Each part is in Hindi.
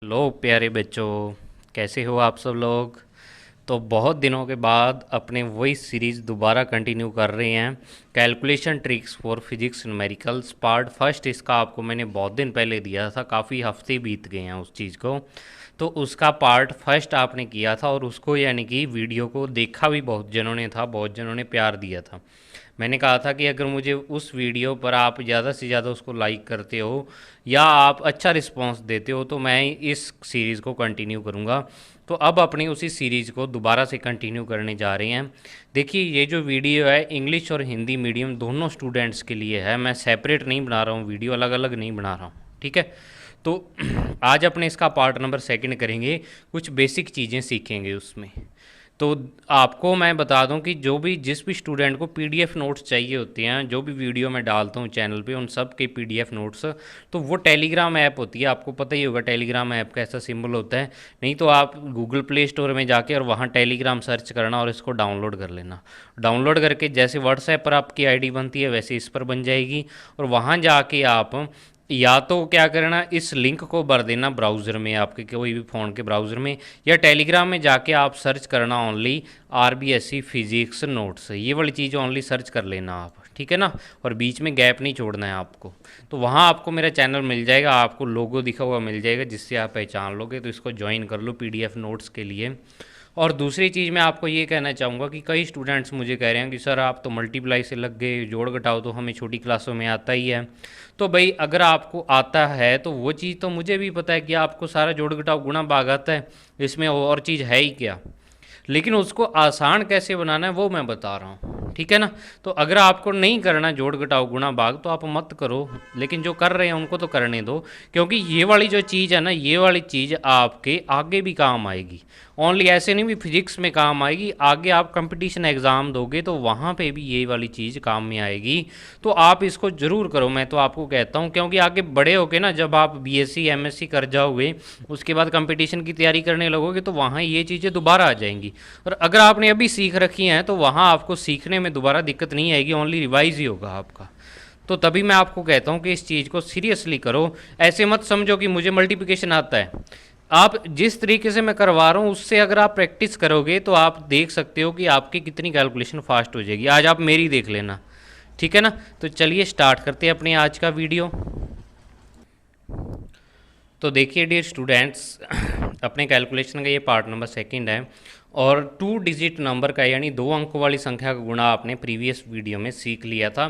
लो प्यारे बच्चों, कैसे हो आप सब लोग। तो बहुत दिनों के बाद अपने वही सीरीज़ दोबारा कंटिन्यू कर रहे हैं। Calculation tricks for physics numericals part first. इसका आपको मैंने बहुत दिन पहले दिया था, काफ़ी हफ्ते बीत गए हैं उस चीज़ को। तो उसका पार्ट फर्स्ट आपने किया था और उसको यानी कि वीडियो को देखा भी बहुत जनों ने था, बहुत जनों ने प्यार दिया था। मैंने कहा था कि अगर मुझे उस वीडियो पर आप ज़्यादा से ज़्यादा उसको लाइक करते हो या आप अच्छा रिस्पांस देते हो तो मैं इस सीरीज़ को कंटिन्यू करूँगा। तो अब अपनी उसी सीरीज़ को दोबारा से कंटिन्यू करने जा रहे हैं। देखिए, ये जो वीडियो है इंग्लिश और हिंदी मीडियम दोनों स्टूडेंट्स के लिए है। मैं सेपरेट नहीं बना रहा हूँ, वीडियो अलग अलग नहीं बना रहा हूँ, ठीक है। तो आज अपने इसका पार्ट नंबर सेकंड करेंगे, कुछ बेसिक चीज़ें सीखेंगे उसमें। तो आपको मैं बता दूं कि जो भी जिस भी स्टूडेंट को पीडीएफ नोट्स चाहिए होते हैं, जो भी वीडियो मैं डालता हूं चैनल पे, उन सब के पीडीएफ नोट्स, तो वो टेलीग्राम ऐप होती है, आपको पता ही होगा टेलीग्राम ऐप का ऐसा सिंबल होता है। नहीं तो आप गूगल प्ले स्टोर में जाके और वहाँ टेलीग्राम सर्च करना और इसको डाउनलोड कर लेना। डाउनलोड करके जैसे व्हाट्सएप पर आपकी आईडी बनती है वैसे इस पर बन जाएगी। और वहाँ जाके आप या तो क्या करना, इस लिंक को भर देना ब्राउज़र में, आपके कोई भी फ़ोन के ब्राउज़र में, या टेलीग्राम में जाके आप सर्च करना ओनली आरबीएससी फिजिक्स नोट्स, ये वाली चीज़ ओनली सर्च कर लेना आप, ठीक है ना। और बीच में गैप नहीं छोड़ना है आपको। तो वहाँ आपको मेरा चैनल मिल जाएगा, आपको लोगो दिखा हुआ मिल जाएगा जिससे आप पहचान लोगे। तो इसको ज्वाइन कर लो पीडीएफ नोट्स के लिए। और दूसरी चीज़ मैं आपको ये कहना चाहूँगा कि कई स्टूडेंट्स मुझे कह रहे हैं कि सर आप तो मल्टीप्लाई से लग गए, जोड़ घटाओ तो हमें छोटी क्लासों में आता ही है। तो भाई अगर आपको आता है तो वो चीज़ तो मुझे भी पता है कि आपको सारा जोड़ घटाव गुणा भाग आता है, इसमें और चीज़ है ही क्या। लेकिन उसको आसान कैसे बनाना है वो मैं बता रहा हूँ, ठीक है ना। तो अगर आपको नहीं करना जोड़ घटाव गुणा भाग तो आप मत करो, लेकिन जो कर रहे हैं उनको तो करने दो। क्योंकि ये वाली जो चीज़ है ना, ये वाली चीज़ आपके आगे भी काम आएगी। ओनली ऐसे नहीं भी फिजिक्स में काम आएगी, आगे आप कंपटीशन एग्ज़ाम दोगे तो वहाँ पे भी ये वाली चीज़ काम में आएगी। तो आप इसको ज़रूर करो, मैं तो आपको कहता हूँ। क्योंकि आगे बड़े होके ना, जब आप बीएससी एमएससी कर जाओगे, उसके बाद कंपटीशन की तैयारी करने लगोगे तो वहाँ ये चीज़ें दोबारा आ जाएंगी। और अगर आपने अभी सीख रखी हैं तो वहाँ आपको सीखने में दोबारा दिक्कत नहीं आएगी, ओनली रिवाइज ही होगा आपका। तो तभी मैं आपको कहता हूँ कि इस चीज़ को सीरियसली करो। ऐसे मत समझो कि मुझे मल्टीप्लिकेशन आता है। आप जिस तरीके से मैं करवा रहा हूँ उससे अगर आप प्रैक्टिस करोगे तो आप देख सकते हो कि आपकी कितनी कैलकुलेशन फास्ट हो जाएगी। आज आप मेरी देख लेना, ठीक है ना। तो चलिए स्टार्ट करते हैं अपने आज का वीडियो। तो देखिए डियर स्टूडेंट्स, अपने कैलकुलेशन का ये पार्ट नंबर सेकंड है। और 2 डिजिट नंबर का यानी 2 अंकों वाली संख्या का गुणा आपने प्रीवियस वीडियो में सीख लिया था।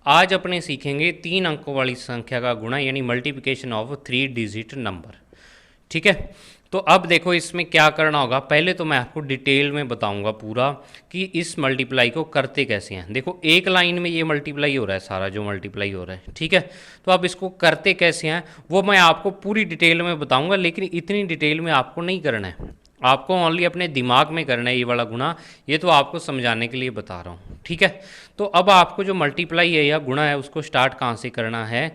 आज अपने सीखेंगे 3 अंकों वाली संख्या का गुणा यानी मल्टीप्लिकेशन ऑफ 3 डिजिट नंबर, ठीक है। तो अब देखो इसमें क्या करना होगा। पहले तो मैं आपको डिटेल में बताऊंगा पूरा कि इस मल्टीप्लाई को करते कैसे हैं। देखो एक लाइन में ये मल्टीप्लाई हो रहा है, सारा जो मल्टीप्लाई हो रहा है, ठीक है। तो अब इसको करते कैसे हैं वो मैं आपको पूरी डिटेल में बताऊंगा, लेकिन इतनी डिटेल में आपको नहीं करना है, आपको ओनली अपने दिमाग में करना है ये वाला गुणा। ये तो आपको समझाने के लिए बता रहा हूँ, ठीक है। तो अब आपको जो मल्टीप्लाई है या गुणा है उसको स्टार्ट कहाँ से करना है,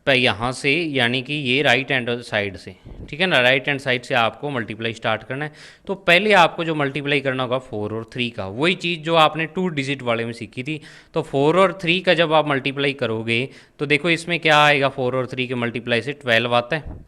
यहाँ से, यानी कि ये राइट हैंड साइड से, ठीक है ना। राइट हैंड साइड से आपको मल्टीप्लाई स्टार्ट करना है। तो पहले आपको जो मल्टीप्लाई करना होगा 4 और 3 का, वही चीज़ जो आपने 2 डिजिट वाले में सीखी थी। तो 4 और 3 का जब आप मल्टीप्लाई करोगे तो देखो इसमें क्या आएगा, 4 और 3 के मल्टीप्लाई से 12 आता है,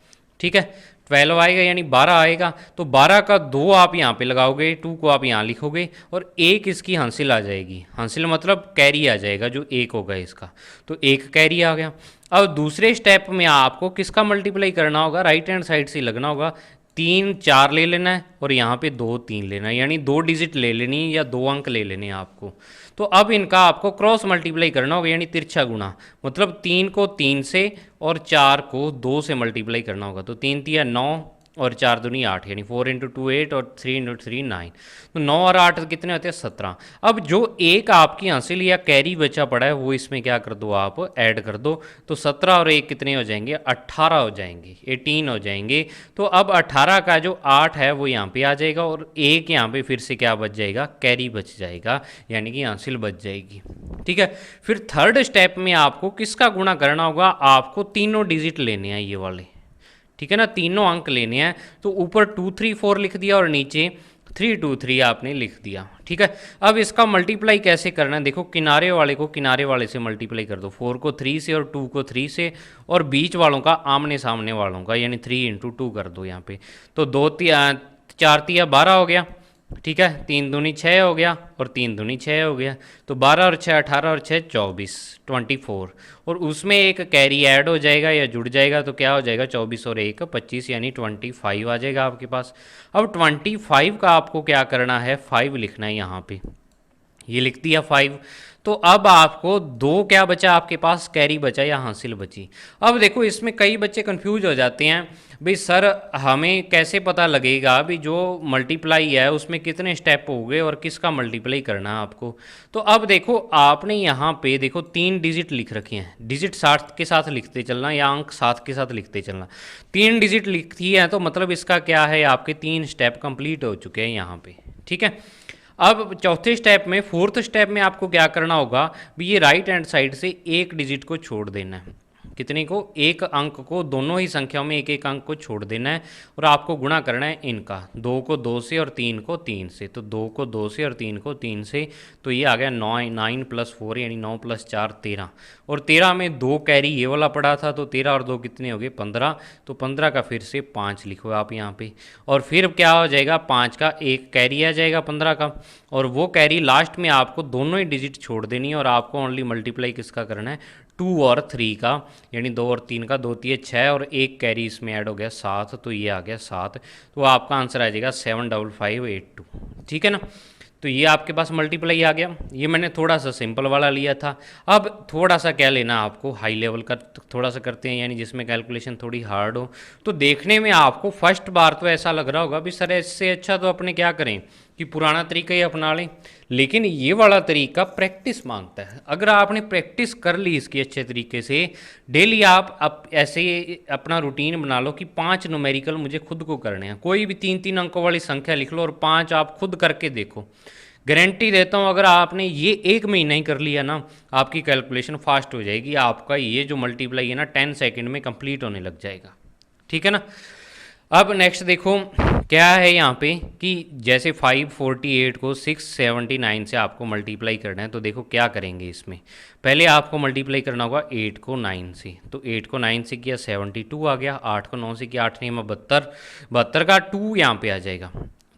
ठीक है। 12 आएगा यानी 12 आएगा। तो 12 का 2 आप यहाँ पे लगाओगे, 2 को आप यहाँ लिखोगे और एक इसकी हासिल आ जाएगी। हासिल मतलब कैरी आ जाएगा, जो एक होगा इसका। तो एक कैरी आ गया। अब दूसरे स्टेप में आपको किसका मल्टीप्लाई करना होगा, राइट हैंड साइड से लगना होगा। 3 4 ले लेना है और यहाँ पे 2 3 लेना है, यानी 2 डिजिट ले लेनी है या 2 अंक ले लेने हैं आपको। तो अब इनका आपको क्रॉस मल्टीप्लाई करना होगा यानी तिरछा गुणा। मतलब 3 को 3 से और 4 को 2 से मल्टीप्लाई करना होगा। तो 3 तिया 9 और 4 दूनी 8, यानी 4 इंटू 2 8 और 3 इंटू 3 9। तो 9 और 8 कितने होते हैं, 17। अब जो एक आपकी हासिल या कैरी बचा पड़ा है वो इसमें क्या कर दो, आप ऐड कर दो। तो 17 और 1 कितने हो जाएंगे, 18 हो जाएंगे, 18 हो जाएंगे। तो अब 18 का जो 8 है वो यहाँ पे आ जाएगा और एक यहाँ पे फिर से क्या बच जाएगा, कैरी बच जाएगा, यानी कि हासिल बच जाएगी, ठीक है। फिर थर्ड स्टेप में आपको किसका गुणा करना होगा, आपको तीनों डिजिट लेने हैं ये वाले, ठीक है ना, तीनों अंक लेने हैं। तो ऊपर 2 3 4 लिख दिया और नीचे 323 आपने लिख दिया। ठीक है, अब इसका मल्टीप्लाई कैसे करना है, देखो किनारे वाले को किनारे वाले से मल्टीप्लाई कर दो, 4 को 3 से और 2 को 3 से, और बीच वालों का आमने सामने वालों का, यानी 3 इंटू 2 कर दो यहाँ पे। तो 4 तिया 12 हो गया। ठीक है, 3 दूनी 6 हो गया और 3 दूनी 6 हो गया। तो 12 और 6 18 और 6 24, 24, और उसमें एक कैरी ऐड हो जाएगा या जुड़ जाएगा, तो क्या हो जाएगा 24 और 1 25, यानी 25 आ जाएगा आपके पास। अब 25 का आपको क्या करना है, 5 लिखना है यहाँ पे, ये लिख दिया 5। तो अब आपको दो क्या बचा आपके पास, कैरी बचा या हासिल बची। अब देखो इसमें कई बच्चे कंफ्यूज हो जाते हैं, भाई सर हमें कैसे पता लगेगा भी जो मल्टीप्लाई है उसमें कितने स्टेप हो गए और किसका मल्टीप्लाई करना है आपको। तो अब देखो आपने यहाँ पे देखो 3 डिजिट लिख रखे हैं, डिजिट साथ के साथ लिखते चलना या अंक साथ के साथ लिखते चलना। 3 डिजिट लिखती है तो मतलब इसका क्या है, आपके 3 स्टेप कंप्लीट हो चुके हैं यहाँ पे। ठीक है, अब चौथे स्टेप में, फोर्थ स्टेप में आपको क्या करना होगा भी, ये राइट हैंड साइड से एक डिजिट को छोड़ देना है। कितने को, एक अंक को, दोनों ही संख्याओं में एक एक अंक को छोड़ देना है और आपको गुणा करना है इनका, 2 को 2 से और 3 को 3 से। तो 2 को 2 से और 3 को 3 से, तो ये आ गया 9 + 4 यानी 9 + 4 13, और 13 में 2 कैरी ये वाला पड़ा था, तो 13 और 2 कितने हो गए 15। तो 15 का फिर से 5 लिखो आप यहाँ पे, और फिर क्या हो जाएगा 5 का एक कैरी आ जाएगा 15 का, और वो कैरी लास्ट में आपको दोनों ही डिजिट छोड़ देनी है और आपको ओनली मल्टीप्लाई किसका करना है, 2 और 3 का, यानी 2 और 3 का, 2 3 6 और एक कैरी इसमें ऐड हो गया 7, तो ये आ गया 7। तो आपका आंसर आ जाएगा 75582। ठीक है ना, तो ये आपके पास मल्टीप्लाई आ गया। ये मैंने थोड़ा सा सिंपल वाला लिया था। अब थोड़ा सा क्या लेना आपको, हाई लेवल का थोड़ा सा करते हैं, यानी जिसमें कैलकुलेशन थोड़ी हार्ड हो। तो देखने में आपको फर्स्ट बार तो ऐसा लग रहा होगा भी सर इससे अच्छा तो अपने क्या करें कि पुराना तरीका ही अपना लें, लेकिन ये वाला तरीका प्रैक्टिस मांगता है। अगर आपने प्रैक्टिस कर ली इसकी अच्छे तरीके से, डेली आप ऐसे अपना रूटीन बना लो कि 5 न्यूमेरिकल मुझे खुद को करने हैं, कोई भी 3 3 अंकों वाली संख्या लिख लो और 5 आप खुद करके देखो। गारंटी देता हूँ अगर आपने ये 1 महीना ही कर लिया ना, आपकी कैलकुलेशन फास्ट हो जाएगी, आपका ये जो मल्टीप्लाई है ना 10 सेकेंड में कंप्लीट होने लग जाएगा। ठीक है ना, अब नेक्स्ट देखो क्या है यहाँ पे कि जैसे 548 को 679 से आपको मल्टीप्लाई करना है, तो देखो क्या करेंगे इसमें। पहले आपको मल्टीप्लाई करना होगा 8 को 9 से, तो 8 को 9 से किया 72 आ गया, 8 को 9 से किया 8 में 72, 72 का 2 यहाँ पे आ जाएगा,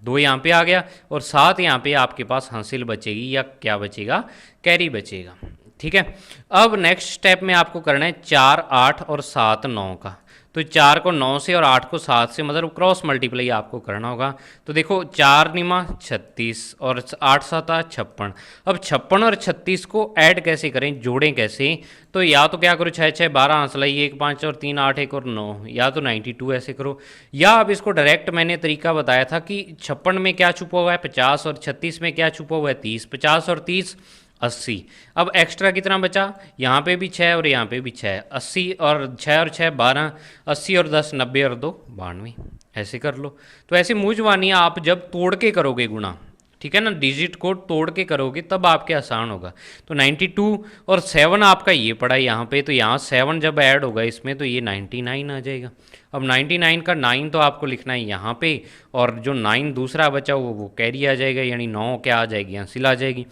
2 यहाँ पे आ गया, और 7 यहाँ पे आपके पास हासिल बचेगी या क्या बचेगा, कैरी बचेगा। ठीक है, अब नेक्स्ट स्टेप में आपको करना है 4 8 और 7 9 का। तो 4 को 9 से और 8 को 7 से, मतलब क्रॉस मल्टीप्लाई आपको करना होगा। तो देखो 4 निमा 36 और 8 7 56। अब 56 और 36 को ऐड कैसे करें, जोड़ें कैसे, तो या तो क्या करो 6 6 12 हंसलाई 1 5 और 3 8 1 और 9, या तो 92 ऐसे करो, या अब इसको डायरेक्ट मैंने तरीका बताया था कि 56 में क्या छुपा हुआ है 50, और 36 में क्या छुपा हुआ है 30, 50 और 30 80। अब एक्स्ट्रा कितना बचा, यहाँ पे भी 6 और यहाँ पे भी 6, 80 और 6 और 6 12, 80 और 10 90 और 2 92, ऐसे कर लो। तो ऐसे मुझवानी आप जब तोड़ के करोगे गुणा, ठीक है ना, डिजिट को तोड़ के करोगे तब आपके आसान होगा। तो 92 और 7 आपका ये पड़ा यहाँ पे, तो यहाँ 7 जब ऐड होगा इसमें तो ये 99 आ जाएगा। अब 99 का 9 तो आपको लिखना है यहाँ पे, और जो 9 दूसरा बचा वो कैरी आ जाएगा, यानी 9 क्या आ जाएगी, हासिल आ जाएगी।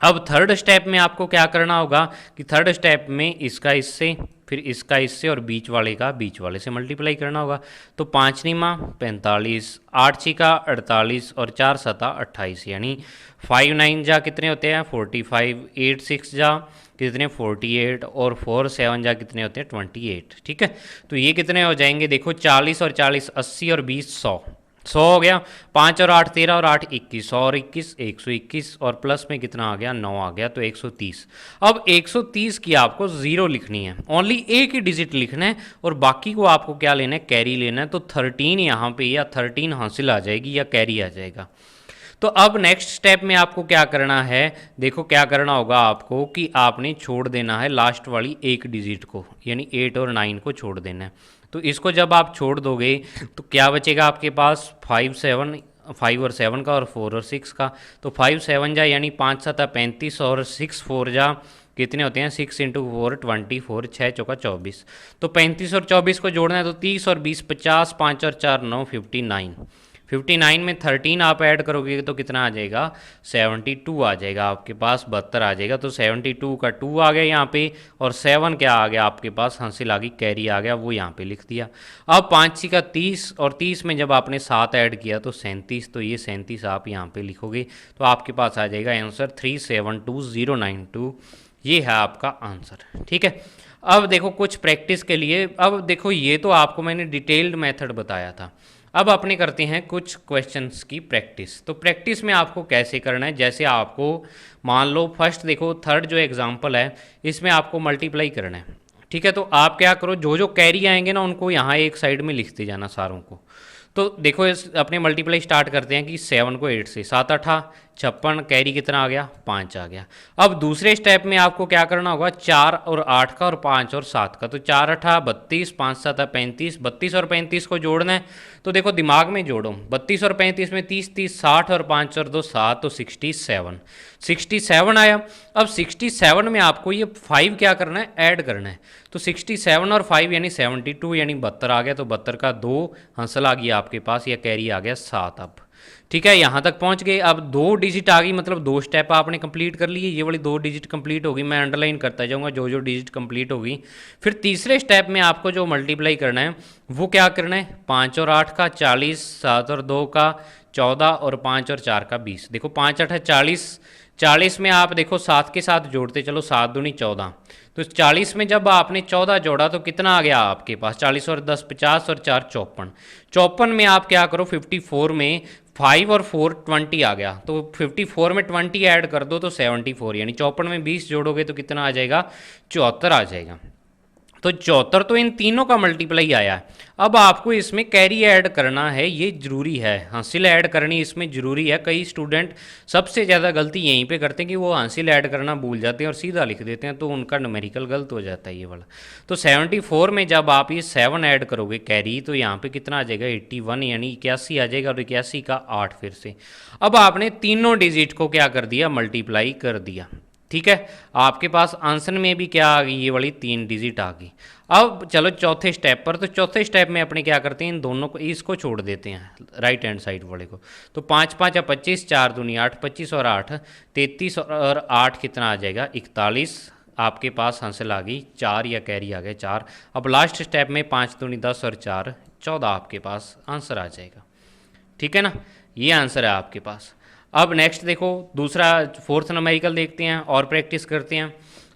अब थर्ड स्टेप में आपको क्या करना होगा कि थर्ड स्टेप में इसका इससे, फिर इसका इससे, और बीच वाले का बीच वाले से मल्टीप्लाई करना होगा। तो 5 निमा 45, 8 छिका 48 और 4 सता 28, यानी 5 9 जा कितने होते हैं 45, 8 6 जा कितने 48, और 4 7 जा कितने होते हैं 28। ठीक है, तो ये कितने हो जाएंगे, देखो 40 और 40 80 और 20 100, 100 हो गया। 5 और 8 13 और 8 21, 100 और 21 121, और प्लस में कितना आ गया 9 आ गया, तो 130। अब 130 की आपको जीरो लिखनी है, ओनली एक ही डिजिट लिखना है, और बाकी को आपको क्या लेना है, कैरी लेना है। तो 13 यहाँ पे या 13 हासिल आ जाएगी या कैरी आ जाएगा। तो अब नेक्स्ट स्टेप में आपको क्या करना है, देखो क्या करना होगा आपको कि आपने छोड़ देना है लास्ट वाली एक डिजिट को, यानी 8 और 9 को छोड़ देना है। तो इसको जब आप छोड़ दोगे तो क्या बचेगा आपके पास 5 और 7 का, और 4 और 6 का। तो 5 7 जा यानी 5 7 35, और 6 4 जा कितने होते हैं 6 इंटू 4 24, 6 चौका 24। तो 35 और 24 को जोड़ना है, तो 30 और 20 50, 5 और 4 9 59, 59 में 13 आप ऐड करोगे तो कितना आ जाएगा, 72 आ जाएगा आपके पास, 72 आ जाएगा। तो 72 का 2 आ गया यहाँ पे, और 7 क्या आ गया आपके पास, हासिल आ गई, कैरी आ गया, वो यहाँ पे लिख दिया। अब 5 का 30, और 30 में जब आपने 7 ऐड किया तो 37, तो ये 37 आप यहाँ पे लिखोगे तो आपके पास आ जाएगा आंसर 372092। ये है आपका आंसर। ठीक है, अब देखो कुछ प्रैक्टिस के लिए, अब देखो ये तो आपको मैंने डिटेल्ड मेथड बताया था, अब अपने करते हैं कुछ क्वेश्चंस की प्रैक्टिस। तो प्रैक्टिस में आपको कैसे करना है, जैसे आपको मान लो फर्स्ट देखो थर्ड जो एग्जांपल है इसमें आपको मल्टीप्लाई करना है। ठीक है, तो आप क्या करो, जो जो कैरी आएंगे ना उनको यहाँ एक साइड में लिखते जाना सारों को। तो देखो इस अपने मल्टीप्लाई स्टार्ट करते हैं कि 7 को 8 से, 7 8 56, कैरी कितना आ गया, 5 आ गया। अब दूसरे स्टेप में आपको क्या करना होगा, 4 और 8 का और 5 और 7 का, तो 4 8 32, 5 7 35, 32 और 35 को जोड़ना है। तो देखो दिमाग में जोड़ो, 32 और 35 में 30 30, 60 और 5 और 2 7, तो 67 आया। अब 67 में आपको ये 5 क्या करना है, ऐड करना है। तो 67 और 5 यानी 72, यानी 72 आ गया। तो 72 का 2 हासिल आ गया आपके पास, या कैरी आ गया 7। अब ठीक है, यहाँ तक पहुँच गए। अब 2 डिजिट आ गई, मतलब 2 स्टेप आपने कंप्लीट कर लिए, ये वाली 2 डिजिट कंप्लीट होगी। मैं अंडरलाइन करता जाऊँगा जो जो डिजिट कंप्लीट होगी। फिर तीसरे स्टेप में आपको जो मल्टीप्लाई करना है वो क्या करना है, 5 और 8 का 40, 7 और 2 का 14, और 5 और 4 का 20। देखो 5 8 40, 40 में आप देखो 7 के साथ जोड़ते चलो, 7 दूनी 14। तो 40 में जब आपने 14 जोड़ा तो कितना आ गया आपके पास, 40 और 10 50, और 4 54। 54 में आप क्या करो, 54 में 5 और 4 20 आ गया। तो 54 में 20 ऐड कर दो तो 74, यानी 54 में 20 जोड़ोगे तो कितना आ जाएगा, 74 आ जाएगा। तो 74 तो इन तीनों का मल्टीप्लाई आया है। अब आपको इसमें कैरी ऐड करना है, ये जरूरी है, हासिल ऐड करनी इसमें जरूरी है। कई स्टूडेंट सबसे ज़्यादा गलती यहीं पे करते हैं कि वो हासिल ऐड करना भूल जाते हैं और सीधा लिख देते हैं, तो उनका न्यूमेरिकल गलत हो जाता है ये वाला। तो 74 में जब आप ये 7 ऐड करोगे कैरी, तो यहाँ पे कितना आ जाएगा, 81, यानी 81 आ जाएगा, और 81 का 8 फिर से। अब आपने तीनों डिजिट को क्या कर दिया, मल्टीप्लाई कर दिया। ठीक है, आपके पास आंसर में भी क्या आ गई, ये वाली 3 डिजिट आ गई। अब चलो चौथे स्टेप पर। तो चौथे स्टेप में अपने क्या करते हैं, इन दोनों को, इसको छोड़ देते हैं राइट हैंड साइड वाले को। तो 5 5 या 25, 4 दूनी 8, 25 और 8 33, और 8 कितना आ जाएगा, 41। आपके पास हासिल आ गई 4, या कैरी आ गया 4। अब लास्ट स्टेप में 5 दूनी 10 और 4 14, आपके पास आंसर आ जाएगा। ठीक है ना, ये आंसर है आपके पास। अब नेक्स्ट देखो दूसरा फोर्थ न्यूमेरिकल देखते हैं और प्रैक्टिस करते हैं।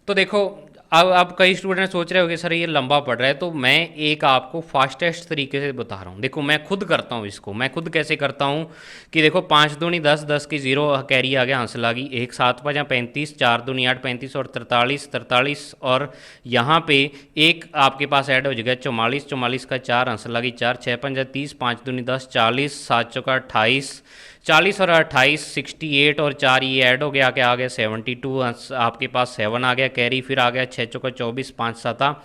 तो देखो अब कई स्टूडेंट सोच रहे होंगे सर ये लंबा पड़ रहा है, तो मैं एक आपको फास्टेस्ट तरीके से बता रहा हूँ। देखो मैं खुद करता हूँ इसको, मैं खुद कैसे करता हूँ कि देखो 5 दूनी 10, 10 की 0 कैरी आ गया, हासिल आ गई 1, 7 5 35, 4 दूनी 8 35, और 43 43, और यहाँ पे एक आपके पास ऐड हो जाएगा 44, 44 का 4 हासिल आ गई 4, 6 5 30, 5 दूनी 10 40, 7 चौका 28, 40 और 28 68, और 4 ये ऐड हो गया, क्या आ गया 72, आपके पास 7 आ गया कैरी, फिर आ गया 6 चौका 24, 5 7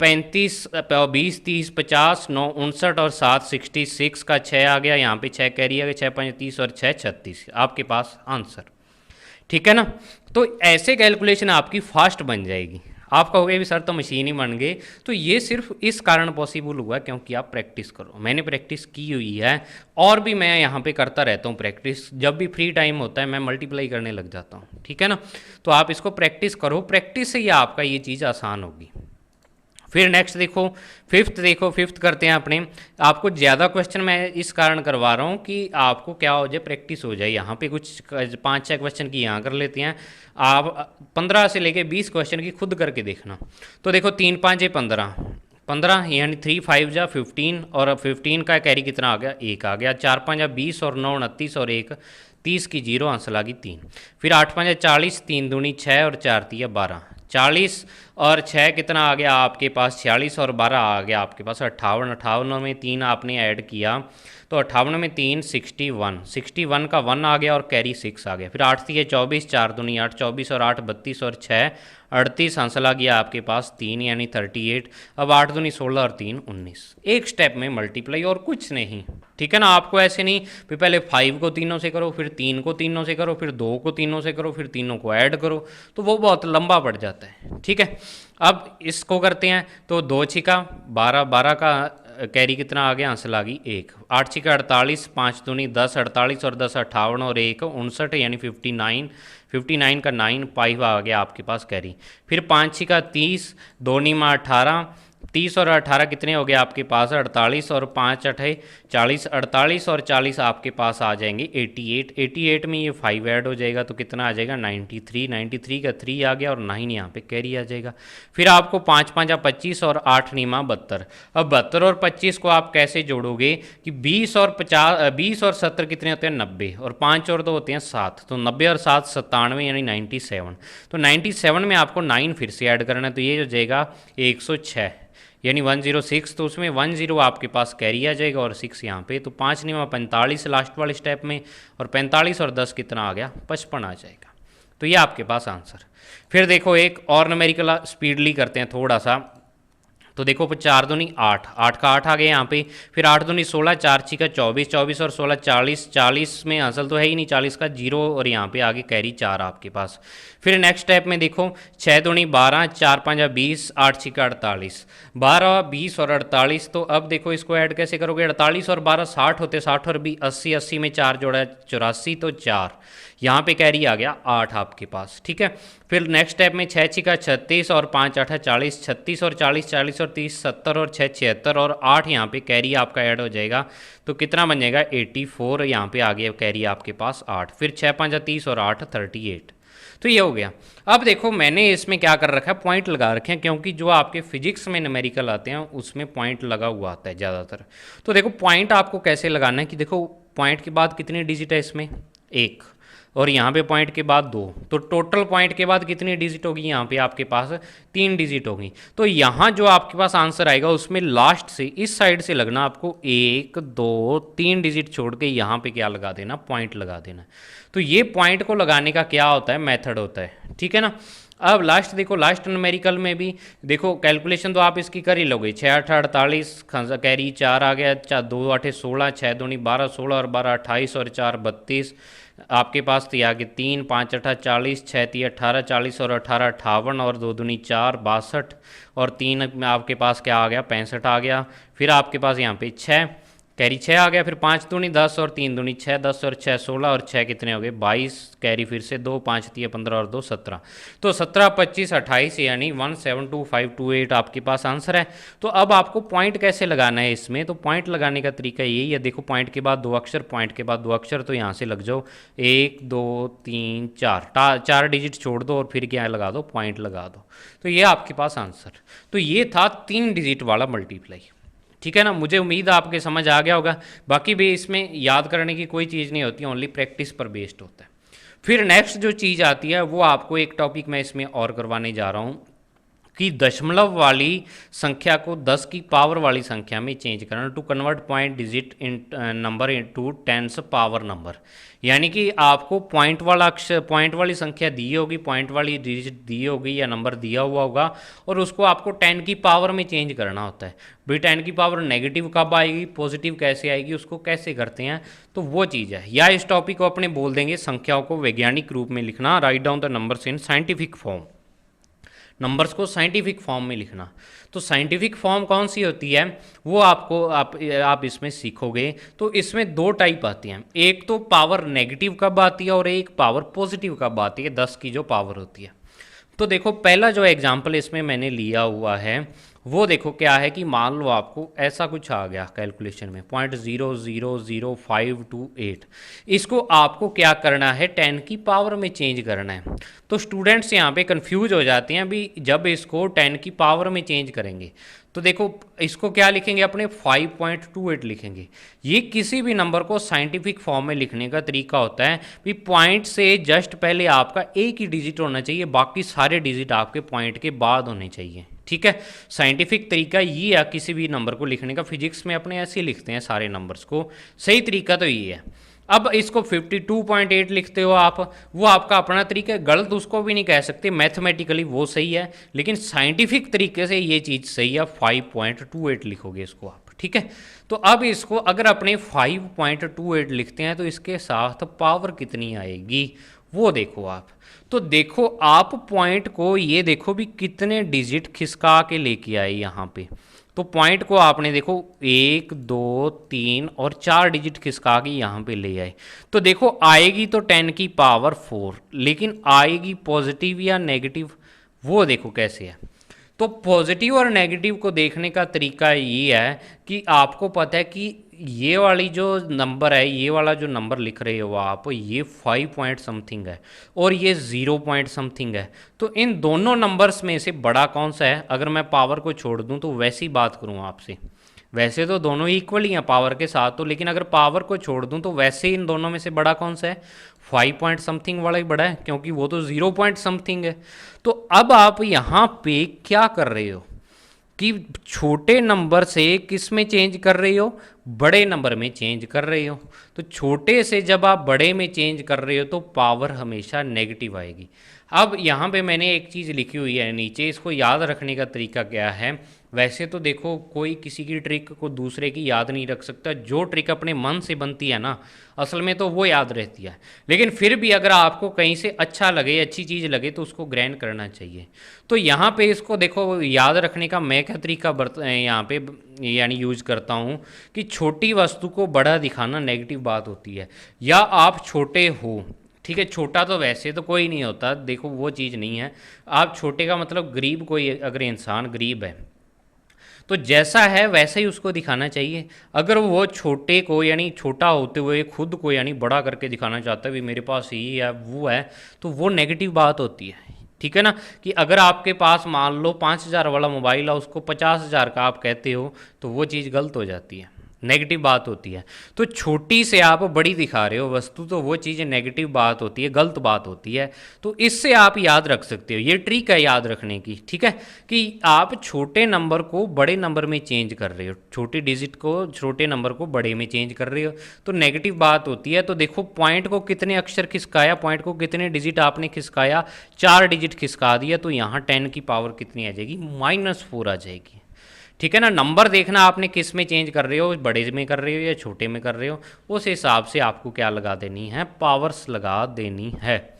35, 20 30 50, 9 59, और 7 66 का 6 आ गया, यहाँ पे 6 कैरी आ गया, 6 5 30, और 6 36, आपके पास आंसर। ठीक है ना, तो ऐसे कैलकुलेशन आपकी फास्ट बन जाएगी। आप कहोगे भी सर तो मशीन ही बन गए, तो ये सिर्फ इस कारण पॉसिबल हुआ क्योंकि आप प्रैक्टिस करो। मैंने प्रैक्टिस की हुई है, और भी मैं यहाँ पे करता रहता हूँ प्रैक्टिस। जब भी फ्री टाइम होता है मैं मल्टीप्लाई करने लग जाता हूँ। ठीक है ना, तो आप इसको प्रैक्टिस करो, प्रैक्टिस से ही आपका ये चीज़ आसान होगी। फिर नेक्स्ट देखो फिफ्थ, देखो फिफ्थ करते हैं अपने। आपको ज़्यादा क्वेश्चन मैं इस कारण करवा रहा हूँ कि आपको क्या हो जाए, प्रैक्टिस हो जाए। यहाँ पे कुछ 5-6 क्वेश्चन की यहाँ कर लेते हैं, आप 15 से लेके 20 क्वेश्चन की खुद करके देखना। तो देखो 3 5 15, 15 यानी 3 5 जा 15, और 15 का कैरी कितना आ गया, 1 आ गया। 4 5 20, और 9 29, और 1 30 की 0 हासिल आ गई 3। फिर 8 5 40, 3 दूनी 6, और 4 3 12, 40 और 6 कितना आ गया आपके पास 46, और 12 आ गया आपके पास 58। 58 में 3 आपने ऐड किया तो 58 में 3 61, 61 का 1 आ गया, और कैरी 6 आ गया। फिर 8 थी 24, 4 दूनी 8 24, और 8 32, और 6 38 हासिल आ गया आपके पास 3 यानी 38। अब 8 दूनी 16, और 3 19। एक स्टेप में मल्टीप्लाई और कुछ नहीं। ठीक है ना, आपको ऐसे नहीं फिर पहले 5 को तीनों से करो, फिर 3 को तीनों से करो, फिर 2 को तीनों से करो, फिर तीनों को ऐड करो, तो वो बहुत लंबा पड़ जाता है। ठीक है, अब इसको करते हैं। तो 2 छिका 12, 12 का कैरी कितना आ गया, आंसर आ गई 1। 8 छिका 48, 5 दूनी 10, 48 और 10 58 और 1 59 यानी 59। 59 का 9 5 आ गया आपके पास कैरी। फिर 5 छिका 30, दूनी में 18, 30 और 18 कितने हो गए आपके पास 48 और 5 अठे 40, 48 और 40 आपके पास आ जाएंगे 88। 88 में ये 5 ऐड हो जाएगा तो कितना आ जाएगा 93। 93 का 3 आ गया और 9 यहाँ पे कैरी आ जाएगा। फिर आपको 5 5 25 और 8 नीमा 72। अब 72 और 25 को आप कैसे जोड़ोगे कि 20 और 50, 20 और 70 कितने होते हैं 90 और 5 और 2 होते हैं 7, तो 90 और 7 97 यानी 97। तो 97 में आपको 9 फिर से ऐड करना है तो ये हो जाएगा 106 यानी 106। तो उसमें 10 आपके पास कैरी आ जाएगा और 6 यहाँ पे, तो 5 निमा 45 लास्ट वाले स्टेप में और 45 और 10 कितना आ गया 55 आ जाएगा। तो ये आपके पास आंसर। फिर देखो एक और न्यूमेरिकल स्पीडली करते हैं थोड़ा सा। तो देखो 4 दूनी 8, 8 का 8 आ गया यहाँ पे। फिर 8 दूनी 16, 4 छिका 24, 24 और 16 40, 40 में असल तो है ही नहीं 40 का 0 और यहाँ पे आगे कैरी 4 आपके पास। फिर नेक्स्ट स्टेप में देखो 6 दूनी 12, 4 5 20, 8 छिका 48, 12 20 और 48। तो अब देखो इसको ऐड कैसे करोगे, 48 और 12 60 होते, 60 और 20 80, 80 में 4 जोड़ा 84, तो 4 यहाँ पे कैरी आ गया 8 आपके पास, ठीक है। फिर नेक्स्ट स्टेप में 6 छिका 36 और 5 8 40, 36 और 40, 40 और 30 70 और 6 76 और 8 यहाँ पे कैरी आपका ऐड हो जाएगा तो कितना बन जाएगा 84। यहाँ पे आ गया कैरी आपके पास 8। फिर 6 5 30 और 8 38। तो ये हो गया। अब देखो मैंने इसमें क्या कर रखा है, पॉइंट लगा रखे हैं क्योंकि जो आपके फिजिक्स में न्यूमेरिकल आते हैं उसमें पॉइंट लगा हुआ आता है ज़्यादातर। तो देखो पॉइंट आपको कैसे लगाना है कि देखो पॉइंट के बाद कितनी डिजिट है इसमें 1 और यहाँ पे पॉइंट के बाद 2, तो टोटल पॉइंट के बाद कितनी डिजिट होगी यहाँ पे आपके पास 3 डिजिट होगी। तो यहाँ जो आपके पास आंसर आएगा उसमें लास्ट से इस साइड से लगना आपको 1 2 3 डिजिट छोड़ के यहाँ पे क्या लगा देना, पॉइंट लगा देना। तो ये पॉइंट को लगाने का क्या होता है, मेथड होता है, ठीक है ना। अब लास्ट देखो, लास्ट न्यूमेरिकल में भी देखो कैलकुलेशन तो आप इसकी कर ही लोगे। 6 8 48 कैरी 4 आ गया, 2 8 16, 6 दूनी 12 16 और 12 28 और 4 32 आपके पास। तो आगे 3 5 8 40, 6 3 18 40 और 18 58 और 2 दूनी 4 62 और 3 में आपके पास क्या आ गया 65 आ गया। फिर आपके पास यहाँ पे 6 कैरी 6 आ गया। फिर 5 दूनी 10 और 3 दूनी 6 10 और 6 16 और 6 कितने हो गए 22 कैरी फिर से 2 5 3 15 और 2 17। तो 17 25 28 यानी 172528 आपके पास आंसर है। तो अब आपको पॉइंट कैसे लगाना है इसमें, तो पॉइंट लगाने का तरीका यही है। देखो पॉइंट के बाद 2 अक्षर, पॉइंट के बाद 2 अक्षर, तो यहाँ से लग जाओ 1 2 3 4, 4 डिजिट छोड़ दो और फिर क्या लगा दो पॉइंट लगा दो। तो ये आपके पास आंसर। तो ये था 3 डिजिट वाला मल्टीप्लाई, ठीक है ना। मुझे उम्मीद है आपके समझ आ गया होगा। बाकी भी इसमें याद करने की कोई चीज़ नहीं होती, ओनली प्रैक्टिस पर बेस्ड होता है। फिर नेक्स्ट जो चीज़ आती है वो आपको एक टॉपिक मैं इसमें और करवाने जा रहा हूँ कि दशमलव वाली संख्या को 10 की पावर वाली संख्या में चेंज करना, to convert point digit in number into tens power number. यानी कि आपको पॉइंट वाला अक्षर, पॉइंट वाली संख्या दी होगी, पॉइंट वाली डिजिट दी होगी या नंबर दिया हुआ होगा और उसको आपको 10 की पावर में चेंज करना होता है। भाई 10 की पावर नेगेटिव कब आएगी, पॉजिटिव कैसे आएगी, उसको कैसे करते हैं, तो वो चीज़ है। या इस टॉपिक को अपने बोल देंगे संख्याओं को वैज्ञानिक रूप में लिखना, write down the numbers in scientific form, numbers को साइंटिफिक फॉर्म में लिखना। तो साइंटिफिक फॉर्म कौन सी होती है वो आपको आप इसमें सीखोगे। तो इसमें 2 टाइप आती हैं, एक तो पावर नेगेटिव कब आती है और एक पावर पॉजिटिव कब आती है, 10 की जो पावर होती है। तो देखो पहला जो एग्जाम्पल इसमें मैंने लिया हुआ है वो देखो क्या है कि मान लो आपको ऐसा कुछ आ गया कैलकुलेशन में 0.00528, इसको आपको क्या करना है 10 की पावर में चेंज करना है। तो स्टूडेंट्स यहाँ पे कंफ्यूज हो जाते हैं अभी जब इसको 10 की पावर में चेंज करेंगे। तो देखो इसको क्या लिखेंगे अपने 5.28 लिखेंगे। ये किसी भी नंबर को साइंटिफिक फॉर्म में लिखने का तरीका होता है कि पॉइंट से जस्ट पहले आपका एक ही डिजिट होना चाहिए, बाकी सारे डिजिट आपके पॉइंट के बाद होने चाहिए, ठीक है। साइंटिफिक तरीका ये है किसी भी नंबर को लिखने का, फिजिक्स में अपने ऐसे लिखते हैं सारे नंबर्स को, सही तरीका तो ये है। अब इसको 52.8 लिखते हो आप, वो आपका अपना तरीका है, गलत उसको भी नहीं कह सकते, मैथमेटिकली वो सही है, लेकिन साइंटिफिक तरीके से ये चीज़ सही है, 5.28 लिखोगे इसको आप, ठीक है। तो अब इसको अगर अपने 5.28 लिखते हैं तो इसके साथ पावर कितनी आएगी वो देखो आप। तो देखो आप पॉइंट को ये देखो भी कितने डिजिट खिसका के लेके आए यहाँ पे। तो पॉइंट को आपने देखो 1 2 3 और 4 डिजिट खिसका के यहाँ पे ले आए, तो देखो आएगी तो 10⁴, लेकिन आएगी पॉजिटिव या नेगेटिव, वो देखो कैसे है। तो पॉजिटिव और नेगेटिव को देखने का तरीका ये है कि आपको पता है कि ये वाली जो नंबर है, ये वाला जो नंबर लिख रहे हो आप, ये 5 पॉइंट समथिंग है और ये 0 पॉइंट समथिंग है। तो इन दोनों नंबर्स में से बड़ा कौन सा है? अगर मैं पावर को छोड़ दूं तो वैसी बात करूं आपसे, वैसे तो दोनों इक्वल ही हैं पावर के साथ तो, लेकिन अगर पावर को छोड़ दूं तो वैसे इन दोनों में से बड़ा कौन सा है? 5 पॉइंट समथिंग वाला ही बड़ा है, क्योंकि वो तो 0 पॉइंट समथिंग है। तो अब आप यहाँ पे क्या कर रहे हो कि छोटे नंबर से किस में चेंज कर रहे हो? बड़े नंबर में चेंज कर रहे हो। तो छोटे से जब आप बड़े में चेंज कर रहे हो तो पावर हमेशा नेगेटिव आएगी। अब यहाँ पे मैंने एक चीज़ लिखी हुई है नीचे, इसको याद रखने का तरीका क्या है? वैसे तो देखो कोई किसी की ट्रिक को दूसरे की याद नहीं रख सकता, जो ट्रिक अपने मन से बनती है ना, असल में तो वो याद रहती है। लेकिन फिर भी अगर आपको कहीं से अच्छा लगे, अच्छी चीज़ लगे, तो उसको ग्रहण करना चाहिए। तो यहाँ पे इसको देखो याद रखने का मैं क्या तरीका यहाँ पे यानी यूज करता हूँ कि छोटी वस्तु को बड़ा दिखाना नेगेटिव बात होती है, या आप छोटे हो, ठीक है, छोटा तो वैसे तो कोई नहीं होता, देखो वो चीज़ नहीं है। आप छोटे का मतलब गरीब, कोई अगर इंसान गरीब है तो जैसा है वैसे ही उसको दिखाना चाहिए। अगर वो छोटे को यानी छोटा होते हुए खुद को यानी बड़ा करके दिखाना चाहता है, भी मेरे पास ये है वो है, तो वो नेगेटिव बात होती है। ठीक है ना, कि अगर आपके पास मान लो 5,000 वाला मोबाइल है, उसको 50,000 का आप कहते हो, तो वो चीज़ गलत हो जाती है, नेगेटिव बात होती है। तो छोटी से आप बड़ी दिखा रहे हो वस्तु, तो वो चीज़ नेगेटिव बात होती है, गलत बात होती है। तो इससे आप याद रख सकते हो, ये ट्रिक है याद रखने की, ठीक है, कि आप छोटे नंबर को बड़े नंबर में चेंज कर रहे हो, छोटी डिजिट को छोटे नंबर को बड़े में चेंज कर रहे हो, तो नेगेटिव बात होती है। तो देखो पॉइंट को कितने अक्षर खिसकाया, पॉइंट को कितने डिजिट आपने खिसकाया? 4 डिजिट खिसका दिया, तो यहाँ 10 की पावर कितनी आ जाएगी? -4 आ जाएगी। ठीक है ना, नंबर देखना आपने किस में चेंज कर रहे हो, बड़े में कर रहे हो या छोटे में कर रहे हो, उस हिसाब से आपको क्या लगा देनी है? पावर्स लगा देनी है।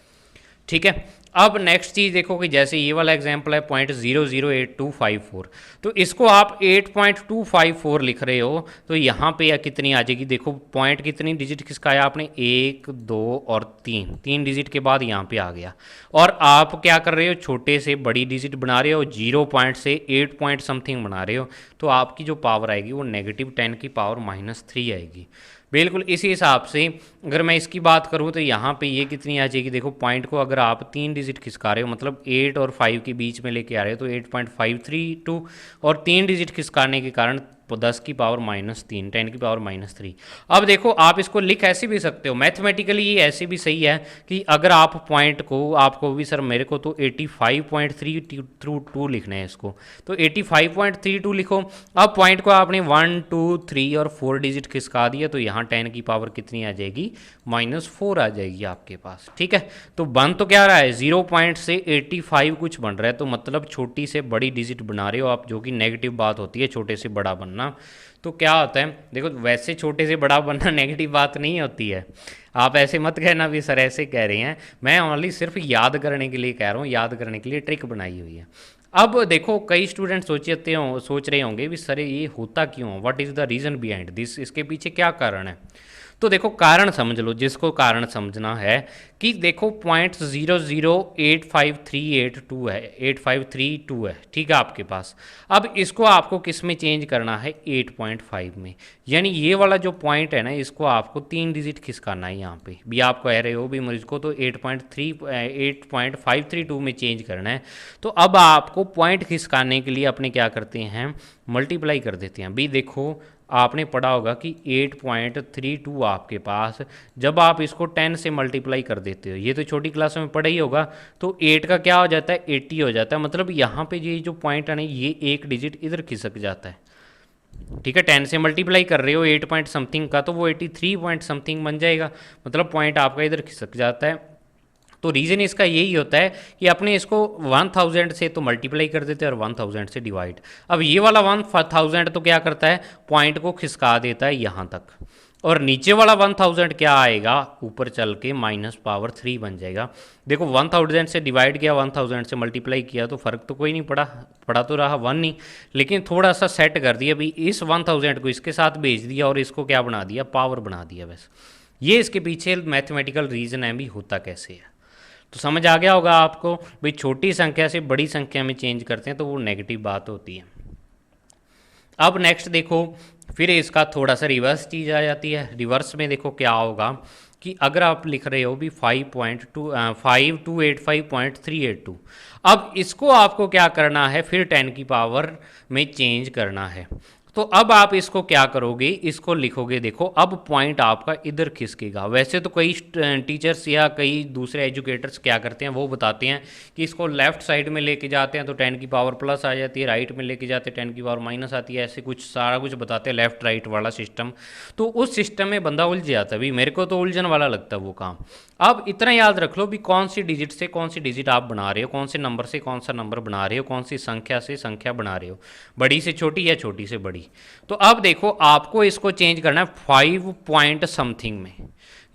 ठीक है, अब नेक्स्ट चीज़ देखो कि जैसे ये वाला एग्जांपल है 0.008254, तो इसको आप 8.254 लिख रहे हो, तो यहाँ पे या कितनी आ जाएगी? देखो पॉइंट कितनी डिजिट खिसकाया आपने? 1 2 और 3 डिजिट के बाद यहाँ पे आ गया। और आप क्या कर रहे हो? छोटे से बड़ी डिजिट बना रहे हो, 0 पॉइंट से 8 पॉइंट समथिंग बना रहे हो, तो आपकी जो पावर आएगी वो -10 की पावर -3 आएगी। बिल्कुल इसी हिसाब से अगर मैं इसकी बात करूँ तो यहाँ पे ये कितनी आ जाएगी? देखो पॉइंट को अगर आप 3 डिजिट खिसका रहे हो, मतलब 8 और 5 के बीच में लेके आ रहे हो, तो 8.532, और 3 डिजिट खिसकाने के कारण 10 की पावर -3, 10 की पावर -3। अब देखो आप इसको लिख ऐसे भी सकते हो, मैथमेटिकली ये ऐसे भी सही है कि अगर आप पॉइंट को, आपको भी सर मेरे को तो 85.32 लिखना है इसको, तो 85.32 लिखो। अब पॉइंट को आपने 1 2 3 और 4 डिजिट खिसका दिया, तो यहाँ 10 की पावर कितनी आ जाएगी? -4 आ जाएगी आपके पास। ठीक है, तो बन तो क्या रहा है? 0 पॉइंट से 85 कुछ बन रहा है, तो मतलब छोटी से बड़ी डिजिट बना रहे हो आप, जो कि नेगेटिव बात होती है छोटे से बड़ा बनना। तो क्या होता है देखो, वैसे छोटे से बड़ा बनना नेगेटिव बात नहीं होती है, आप ऐसे मत कहना भी सर ऐसे कह रहे हैं, मैं ओनली सिर्फ याद करने के लिए कह रहा हूँ, याद करने के लिए ट्रिक बनाई हुई है। अब देखो कई स्टूडेंट सोच रहे होंगे भी सर ये होता क्यों, what is the reason behind this, इसके पीछे क्या कारण है? तो देखो कारण समझ लो, जिसको कारण समझना है कि देखो 0.008532 है, 8532 है, ठीक है आपके पास। अब इसको आपको किस में चेंज करना है? 8.5 में, यानी ये वाला जो पॉइंट है ना, इसको आपको 3 डिजिट खिसकाना है। यहाँ पे भी आप कह रहे हो भी मुझको तो 8.532 में चेंज करना है, तो अब आपको पॉइंट खिसकाने के लिए अपने क्या करते हैं? मल्टीप्लाई कर देते हैं। भी देखो आपने पढ़ा होगा कि 8.32 आपके पास, जब आप इसको 10 से मल्टीप्लाई कर देते हो, ये तो छोटी क्लासों में पढ़ा ही होगा, तो 8 का क्या हो जाता है? 80 हो जाता है। मतलब यहाँ पे ये जो पॉइंट है ना, ये एक डिजिट इधर खिसक जाता है। ठीक है, 10 से मल्टीप्लाई कर रहे हो 8 पॉइंट समथिंग का, तो वो 83 पॉइंट समथिंग बन जाएगा, मतलब पॉइंट आपका इधर खिसक जाता है। तो रीज़न इसका यही होता है कि अपने इसको 1000 से तो मल्टीप्लाई कर देते हैं और 1000 से डिवाइड। अब ये वाला 1000 तो क्या करता है, पॉइंट को खिसका देता है यहाँ तक, और नीचे वाला 1000 क्या आएगा, ऊपर चल के -3 बन जाएगा। देखो 1000 से डिवाइड किया, 1000 से मल्टीप्लाई किया, तो फ़र्क तो कोई नहीं पड़ा, पड़ा तो रहा 1 ही, लेकिन थोड़ा सा सेट कर दिया भाई, इस 1000 को इसके साथ भेज दिया और इसको क्या बना दिया, पावर बना दिया बस। ये इसके पीछे मैथमेटिकल रीज़न है भी, होता कैसे है। तो समझ आ गया होगा आपको भाई, छोटी संख्या से बड़ी संख्या में चेंज करते हैं तो वो नेगेटिव बात होती है। अब नेक्स्ट देखो, फिर इसका थोड़ा सा रिवर्स चीज़ आ जाती है। रिवर्स में देखो क्या होगा कि अगर आप लिख रहे हो भी 5285.382, अब इसको आपको क्या करना है, फिर 10 की पावर में चेंज करना है। तो अब आप इसको क्या करोगे, इसको लिखोगे, देखो अब पॉइंट आपका इधर खिसकेगा। वैसे तो कई टीचर्स या कई दूसरे एजुकेटर्स क्या करते हैं, वो बताते हैं कि इसको लेफ्ट साइड में लेके जाते हैं तो 10 की पावर प्लस आ जाती है, राइट में लेके जाते हैं 10 की पावर माइनस आती है, ऐसे कुछ सारा कुछ बताते हैं, लेफ्ट राइट वाला सिस्टम। तो उस सिस्टम में बंदा उलझ जाता है, भाई मेरे को तो उलझन वाला लगता है वो काम। अब इतना याद रख लो भी, कौन सी डिजिट से कौन सी डिजिट आप बना रहे हो, कौन से नंबर से कौन सा नंबर बना रहे हो, कौन सी संख्या से संख्या बना रहे हो, बड़ी से छोटी या छोटी से बड़ी। तो अब देखो आपको इसको चेंज करना है 5 पॉइंट समथिंग में,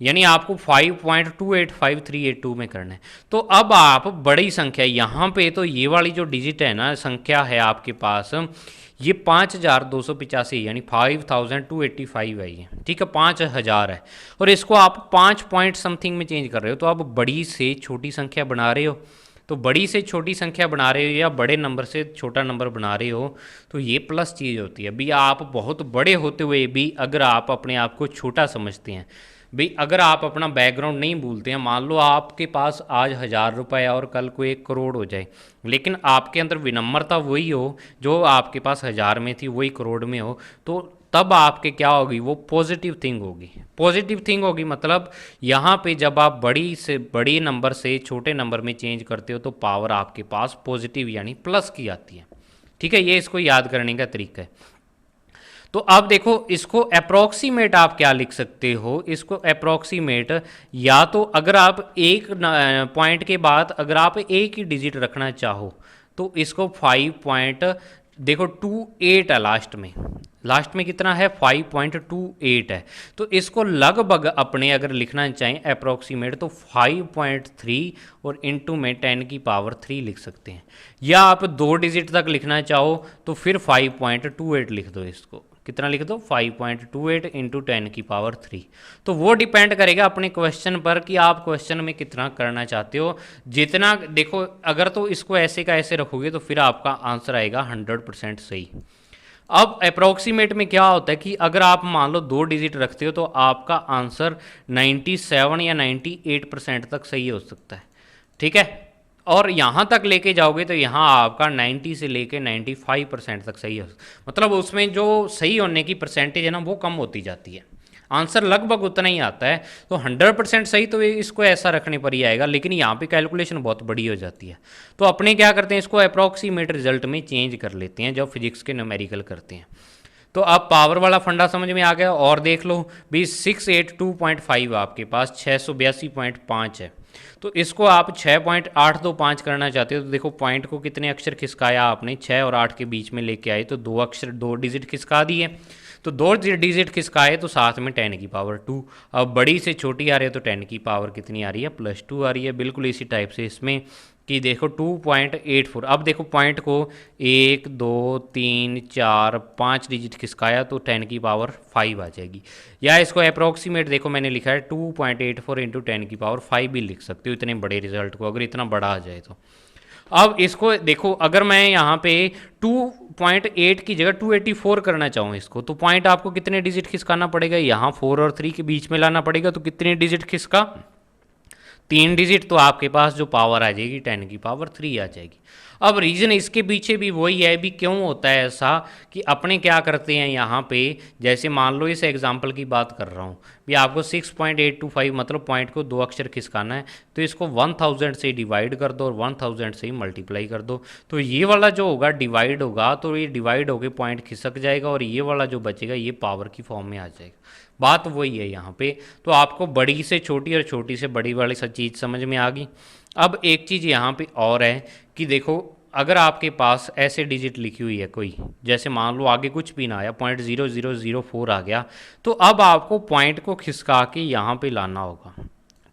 यानी आपको 5.285382 में करना है। तो अब आप बड़ी संख्या यहाँ पे, तो ये वाली जो डिजिट है ना, संख्या है आपके पास, ये 5285 यानी 5285 है ये, ठीक है, 5000 है, और इसको आप 5 पॉइंट समथिंग में चेंज कर रहे हो। तो आप बड़ी से छोटी संख्या बना रहे हो, तो बड़ी से छोटी संख्या बना रहे हो या बड़े नंबर से छोटा नंबर बना रहे हो, तो ये प्लस चीज़ होती है। भी आप बहुत बड़े होते हुए भी अगर आप अपने आप को छोटा समझते हैं, भाई अगर आप अपना बैकग्राउंड नहीं भूलते हैं, मान लो आपके पास आज 1000 रुपये और कल को 1 करोड़ हो जाए, लेकिन आपके अंदर विनम्रता वही हो जो आपके पास 1000 में थी वही करोड़ में हो, तो तब आपके क्या होगी, वो पॉजिटिव थिंग होगी। पॉजिटिव थिंग होगी मतलब यहाँ पे जब आप बड़ी से बड़ी नंबर से छोटे नंबर में चेंज करते हो तो पावर आपके पास पॉजिटिव यानी प्लस की आती है, ठीक है। ये इसको याद करने का तरीका है। तो अब देखो इसको अप्रोक्सीमेट आप क्या लिख सकते हो, इसको अप्रोक्सीमेट, या तो अगर आप एक पॉइंट के बाद अगर आप एक ही डिजिट रखना चाहो तो इसको 5 पॉइंट, देखो 28 है लास्ट में कितना है, 5.28 है, तो इसको लगभग अपने अगर लिखना चाहें अप्रोक्सीमेट तो 5.3 और इनटू में 10 की पावर 3 लिख सकते हैं। या आप 2 डिजिट तक लिखना चाहो तो फिर 5.28 लिख दो, इसको कितना लिख दो, 5.28 इंटू 10 की पावर 3। तो वो डिपेंड करेगा अपने क्वेश्चन पर कि आप क्वेश्चन में कितना करना चाहते हो। जितना देखो, अगर तो इसको ऐसे का ऐसे रखोगे तो फिर आपका आंसर आएगा 100% सही। अब अप्रोक्सीमेट में क्या होता है कि अगर आप मान लो 2 डिजिट रखते हो तो आपका आंसर 97 या 98% तक सही हो सकता है, ठीक है। और यहाँ तक लेके जाओगे तो यहाँ आपका 90 से लेके 95% तक सही हो, मतलब उसमें जो सही होने की परसेंटेज है ना वो कम होती जाती है, आंसर लगभग उतना ही आता है। तो 100% सही तो इसको ऐसा रखने पर ही आएगा, लेकिन यहाँ पे कैलकुलेशन बहुत बड़ी हो जाती है। तो अपने क्या करते हैं, इसको अप्रॉक्सीमेट रिजल्ट में चेंज कर लेते हैं जब फिजिक्स के न्यूमेरिकल करते हैं। तो अब पावर वाला फंडा समझ में आ गया। और देख लो भी 682.5 आपके पास 682.5 है, तो इसको आप 6.825 करना चाहते हो तो देखो पॉइंट को कितने अक्षर खिसकाया आपने, 6 और 8 के बीच में लेके आए तो 2 अक्षर 2 डिजिट खिसका दिए। तो 2 डिजिट खिसकाए तो साथ में 10 की पावर 2। अब बड़ी से छोटी आ रही है तो 10 की पावर कितनी आ रही है, +2 आ रही है। बिल्कुल इसी टाइप से इसमें कि देखो 2.84। अब देखो पॉइंट को 1 2 3 4 5 डिजिट खिसकाया तो 10 की पावर 5 आ जाएगी। या इसको अप्रॉक्सीमेट देखो मैंने लिखा है 2.84 इंटू 10 की पावर 5 भी लिख सकते हो इतने बड़े रिजल्ट को, अगर इतना बड़ा आ जाए तो। अब इसको देखो अगर मैं यहाँ पे 2.8 की जगह 284 करना चाहूँ इसको, तो पॉइंट आपको कितने डिजिट खिसकाना पड़ेगा, यहाँ 4 और 3 के बीच में लाना पड़ेगा। तो कितने डिजिट खिसका, 3 डिजिट, तो आपके पास जो पावर आ जाएगी 10 की पावर 3 आ जाएगी। अब रीज़न इसके पीछे भी वही है, भी क्यों होता है ऐसा कि अपने क्या करते हैं यहाँ पे, जैसे मान लो इस एग्जांपल की बात कर रहा हूँ भी आपको 6.825 मतलब पॉइंट को 2 अक्षर खिसकाना है, तो इसको 1000 से डिवाइड कर दो और 1000 से ही मल्टीप्लाई कर दो। तो ये वाला जो होगा डिवाइड होगा, तो ये डिवाइड होकर पॉइंट खिसक जाएगा और ये वाला जो बचेगा ये पावर की फॉर्म में आ जाएगा। बात वही है यहाँ पे। तो आपको बड़ी से छोटी और छोटी से बड़ी वाली सब चीज़ समझ में आ गई। अब एक चीज़ यहाँ पे और है कि देखो, अगर आपके पास ऐसे डिजिट लिखी हुई है कोई, जैसे मान लो आगे कुछ भी ना आया, 0.0004 आ गया, तो अब आपको पॉइंट को खिसका के यहाँ पे लाना होगा।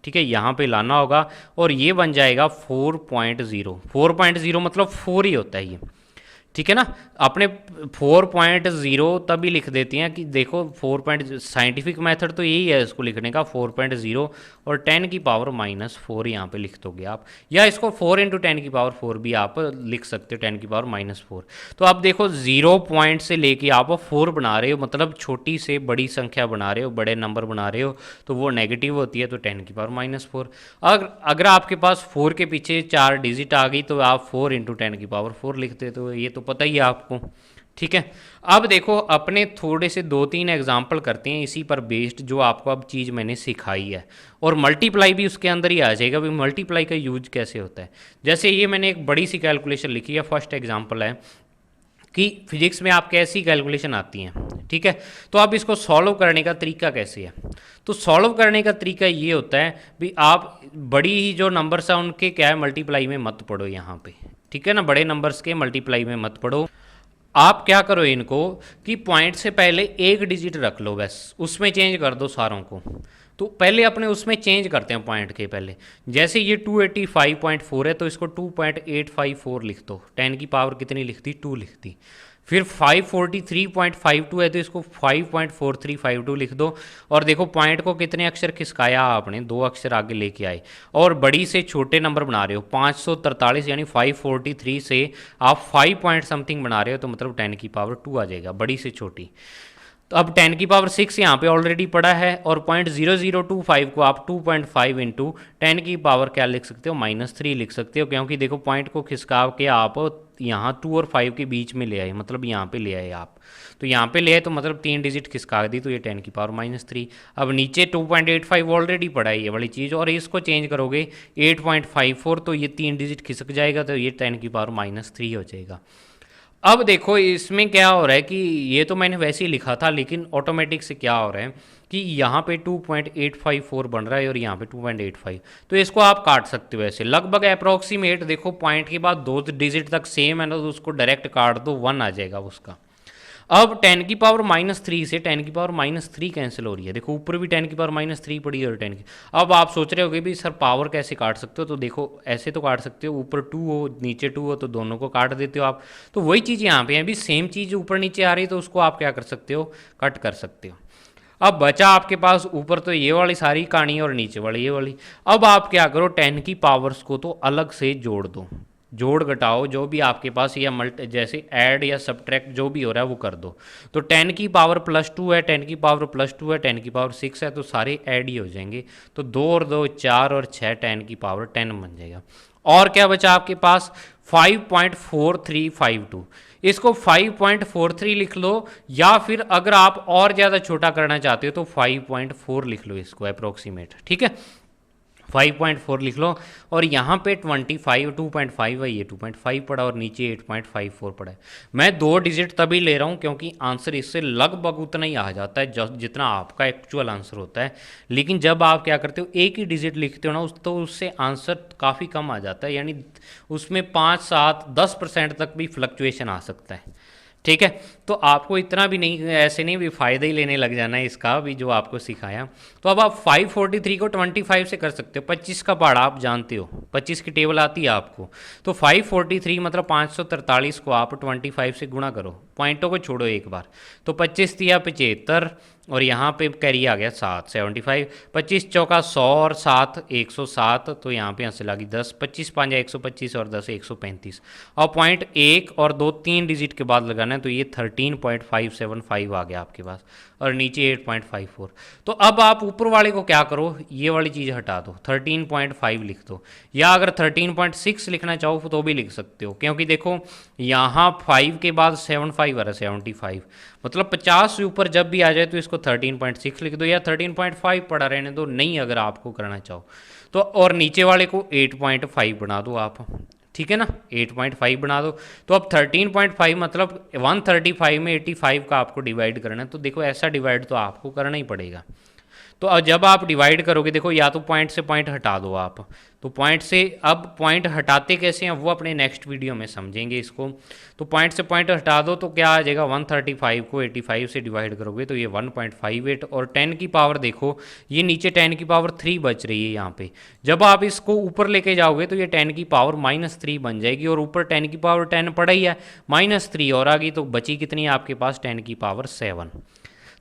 ठीक है, यहाँ पे लाना होगा और ये बन जाएगा 4.0। 4.0 मतलब 4 ही होता है ये। ठीक है ना, अपने 4.0 तभी लिख देती हैं कि देखो 4. साइंटिफिक मेथड तो यही है इसको लिखने का, 4.0 और 10⁻⁻⁴ यहाँ पे लिख दोगे आप, या इसको 4 इंटू 10⁻⁴ भी आप लिख सकते हो, 10⁻⁻⁴। तो आप देखो 0 पॉइंट से लेके आप 4 बना रहे हो, मतलब छोटी से बड़ी संख्या बना रहे हो, बड़े नंबर बना रहे हो, तो वो नेगेटिव होती है, तो 10⁻⁻⁴। अगर आपके पास 4 के पीछे 4 डिजिट आ गई तो आप 4 इंटू 10⁻⁴ लिखते, तो ये तो पता ही है आपको। ठीक है, अब देखो अपने थोड़े से 2-3 एग्जाम्पल करते हैं इसी पर बेस्ड, जो आपको अब चीज़ मैंने सिखाई है, और मल्टीप्लाई भी उसके अंदर ही आ जाएगा, भाई मल्टीप्लाई का यूज कैसे होता है। जैसे ये मैंने एक बड़ी सी कैलकुलेशन लिखी है, फर्स्ट एग्जाम्पल है कि फिजिक्स में आप कैसी कैलकुलेशन आती हैं। ठीक है, तो अब इसको सॉल्व करने का तरीका कैसे है, तो सॉल्व करने का तरीका ये होता है भी आप बड़ी ही जो नंबर्स हैं उनके क्या है मल्टीप्लाई में मत पढ़ो यहाँ पे। ठीक है ना, बड़े नंबर्स के मल्टीप्लाई में मत पढ़ो। आप क्या करो इनको कि पॉइंट से पहले एक डिजिट रख लो, बस उसमें चेंज कर दो सारों को। तो पहले अपने उसमें चेंज करते हैं पॉइंट के पहले। जैसे ये 285.4 है तो इसको 2.854 लिख दो, 10 की पावर कितनी लिख दी, 2 लिख दी। फिर 543.52 है तो इसको 5.4352 लिख दो, और देखो पॉइंट को कितने अक्षर खिसकाया आपने, 2 अक्षर आगे लेके आए, और बड़ी से छोटे नंबर बना रहे हो 543, यानी 543 से आप 5 पॉइंट समथिंग बना रहे हो, तो मतलब 10 की पावर 2 आ जाएगा, बड़ी से छोटी। तो अब 10 की पावर 6 यहाँ पे ऑलरेडी पड़ा है, और 0.0025 को आप 2.5 इंटू 10 की पावर क्या लिख सकते हो, -3 लिख सकते हो, क्योंकि देखो पॉइंट को खिसका के आप यहाँ 2 और 5 के बीच में ले आए, मतलब यहाँ पे ले आए आप, तो यहाँ पे ले आए तो मतलब 3 डिजिट खिसका दी, तो ये 10 की पावर -3। अब नीचे 2.85 ऑलरेडी पड़ा है ये वाली चीज़, और इसको चेंज करोगे 8.54, तो ये 3 डिजिट खिसक जाएगा, तो ये 10 की पावर -3 हो जाएगा। अब देखो इसमें क्या हो रहा है कि ये तो मैंने वैसे ही लिखा था, लेकिन ऑटोमेटिक से क्या हो रहा है कि यहाँ पे 2.854 बन रहा है और यहाँ पे 2.85, तो इसको आप काट सकते हो ऐसे लगभग अप्रोक्सीमेट। देखो पॉइंट के बाद 2 डिजिट तक सेम है ना, तो उसको डायरेक्ट काट दो, 1 आ जाएगा उसका। अब 10 की पावर -3 से 10 की पावर -3 कैंसिल हो रही है, देखो ऊपर भी 10 की पावर -3 पड़ी है और 10 की। अब आप सोच रहे होगे भी सर पावर कैसे काट सकते हो, तो देखो ऐसे तो काट सकते हो, ऊपर 2 हो नीचे 2 हो तो दोनों को काट देते हो आप। तो वही चीज़ यहाँ पे है, भी सेम चीज़ ऊपर नीचे आ रही है, तो उसको आप क्या कर सकते हो, कट कर सकते हो। अब बचा आपके पास ऊपर तो ये वाली सारी कहानी और नीचे वाली ये वाली। अब आप क्या करो, 10 की पावर्स को तो अलग से जोड़ दो, जोड़ घटाओ जो भी आपके पास, या जैसे ऐड या सब्ट्रैक्ट जो भी हो रहा है वो कर दो। तो 10 की पावर +2 है, 10 की पावर +2 है, 10 की पावर 6 है, तो सारे ऐड ही हो जाएंगे। तो 2 और 2 4 और 6, 10 की पावर 10 बन जाएगा। और क्या बचा आपके पास, 5.4352, इसको 5.43 लिख लो, या फिर अगर आप और ज़्यादा छोटा करना चाहते हो तो 5.4 लिख लो इसको अप्रोक्सीमेट। ठीक है, 5.4 लिख लो, और यहाँ पे 2.5 है, ये 2.5 पड़ा, और नीचे 8.54 पड़ा है। मैं 2 डिजिट तभी ले रहा हूँ क्योंकि आंसर इससे लगभग उतना ही आ जाता है जितना आपका एक्चुअल आंसर होता है। लेकिन जब आप क्या करते हो, एक ही डिजिट लिखते हो ना, तो उससे आंसर काफ़ी कम आ जाता है, यानी उसमें 5, 7, 10% तक भी फ्लक्चुएशन आ सकता है। ठीक है, तो आपको इतना भी नहीं, ऐसे नहीं भी फ़ायदा ही लेने लग जाना है इसका भी जो आपको सिखाया। तो अब आप 543 को 25 से कर सकते हो, 25 का पहाड़ा आप जानते हो, 25 की टेबल आती है आपको। तो 543 मतलब 543 को आप 25 से गुणा करो, पॉइंटों को छोड़ो एक बार, तो 25 दिया 75, और यहाँ पे कैरी आ गया 7, 75, 25 चौका 100 और 7 107, तो यहाँ पे हासिल आ गई 10, 25 5 125 और 10 135। और पॉइंट 1 और 2 3 डिजिट के बाद लगाना है, तो ये 13.575 आ गया आपके पास, और नीचे 8.54। तो अब आप ऊपर वाले को क्या करो, ये वाली चीज़ हटा दो, 13.5 लिख दो, या अगर 13.6 लिखना चाहो तो भी लिख सकते हो, क्योंकि देखो यहाँ 5 के बाद 75 आ रहा है, 75 मतलब 50 से ऊपर जब भी आ जाए तो इसको 13.6 लिख दो, या 13.5 पड़ा रहने दो, नहीं अगर आपको करना चाहो तो, और नीचे वाले को 8.5 बना दो आप। ठीक है ना, 8.5 बना दो। तो अब 13.5 मतलब 135 में 85 का आपको डिवाइड करना है। तो देखो ऐसा डिवाइड तो आपको करना ही पड़ेगा। तो अब जब आप डिवाइड करोगे, देखो या तो पॉइंट से पॉइंट हटा दो आप, तो पॉइंट से, अब पॉइंट हटाते कैसे हैं वो अपने नेक्स्ट वीडियो में समझेंगे इसको। तो पॉइंट से पॉइंट हटा दो तो क्या आ जाएगा, 135 को 85 से डिवाइड करोगे तो ये 1.58, और 10 की पावर देखो ये नीचे 10 की पावर 3 बच रही है यहाँ पे। जब आप इसको ऊपर लेके जाओगे तो ये 10 की पावर -3 बन जाएगी, और ऊपर 10 की पावर 10 पड़ा ही है, -3 और आ गई, तो बची कितनी है आपके पास 10 की पावर 7।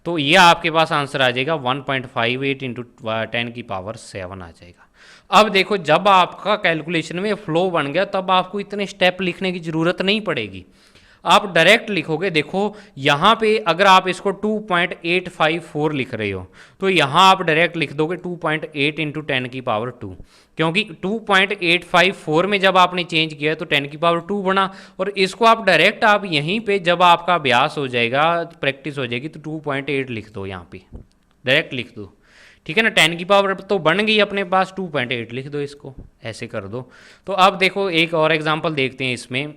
तो ये आपके पास आंसर आ जाएगा 1.58 इंटू 10 की पावर 7 आ जाएगा। अब देखो जब आपका कैलकुलेशन में फ्लो बन गया तब आपको इतने स्टेप लिखने की ज़रूरत नहीं पड़ेगी, आप डायरेक्ट लिखोगे। देखो यहाँ पे अगर आप इसको 2.854 लिख रहे हो तो यहाँ आप डायरेक्ट लिख दोगे 2.8 इंटू 10 की पावर 2, क्योंकि 2.854 में जब आपने चेंज किया तो 10 की पावर 2 बना, और इसको आप डायरेक्ट आप यहीं पे जब आपका अभ्यास हो जाएगा, प्रैक्टिस हो जाएगी, तो 2.8 लिख दो, यहाँ पे डायरेक्ट लिख दो। ठीक है ना, 10 की पावर तो बन गई अपने पास, 2.8 लिख दो, इसको ऐसे कर दो। तो अब देखो एक और एग्जांपल देखते हैं इसमें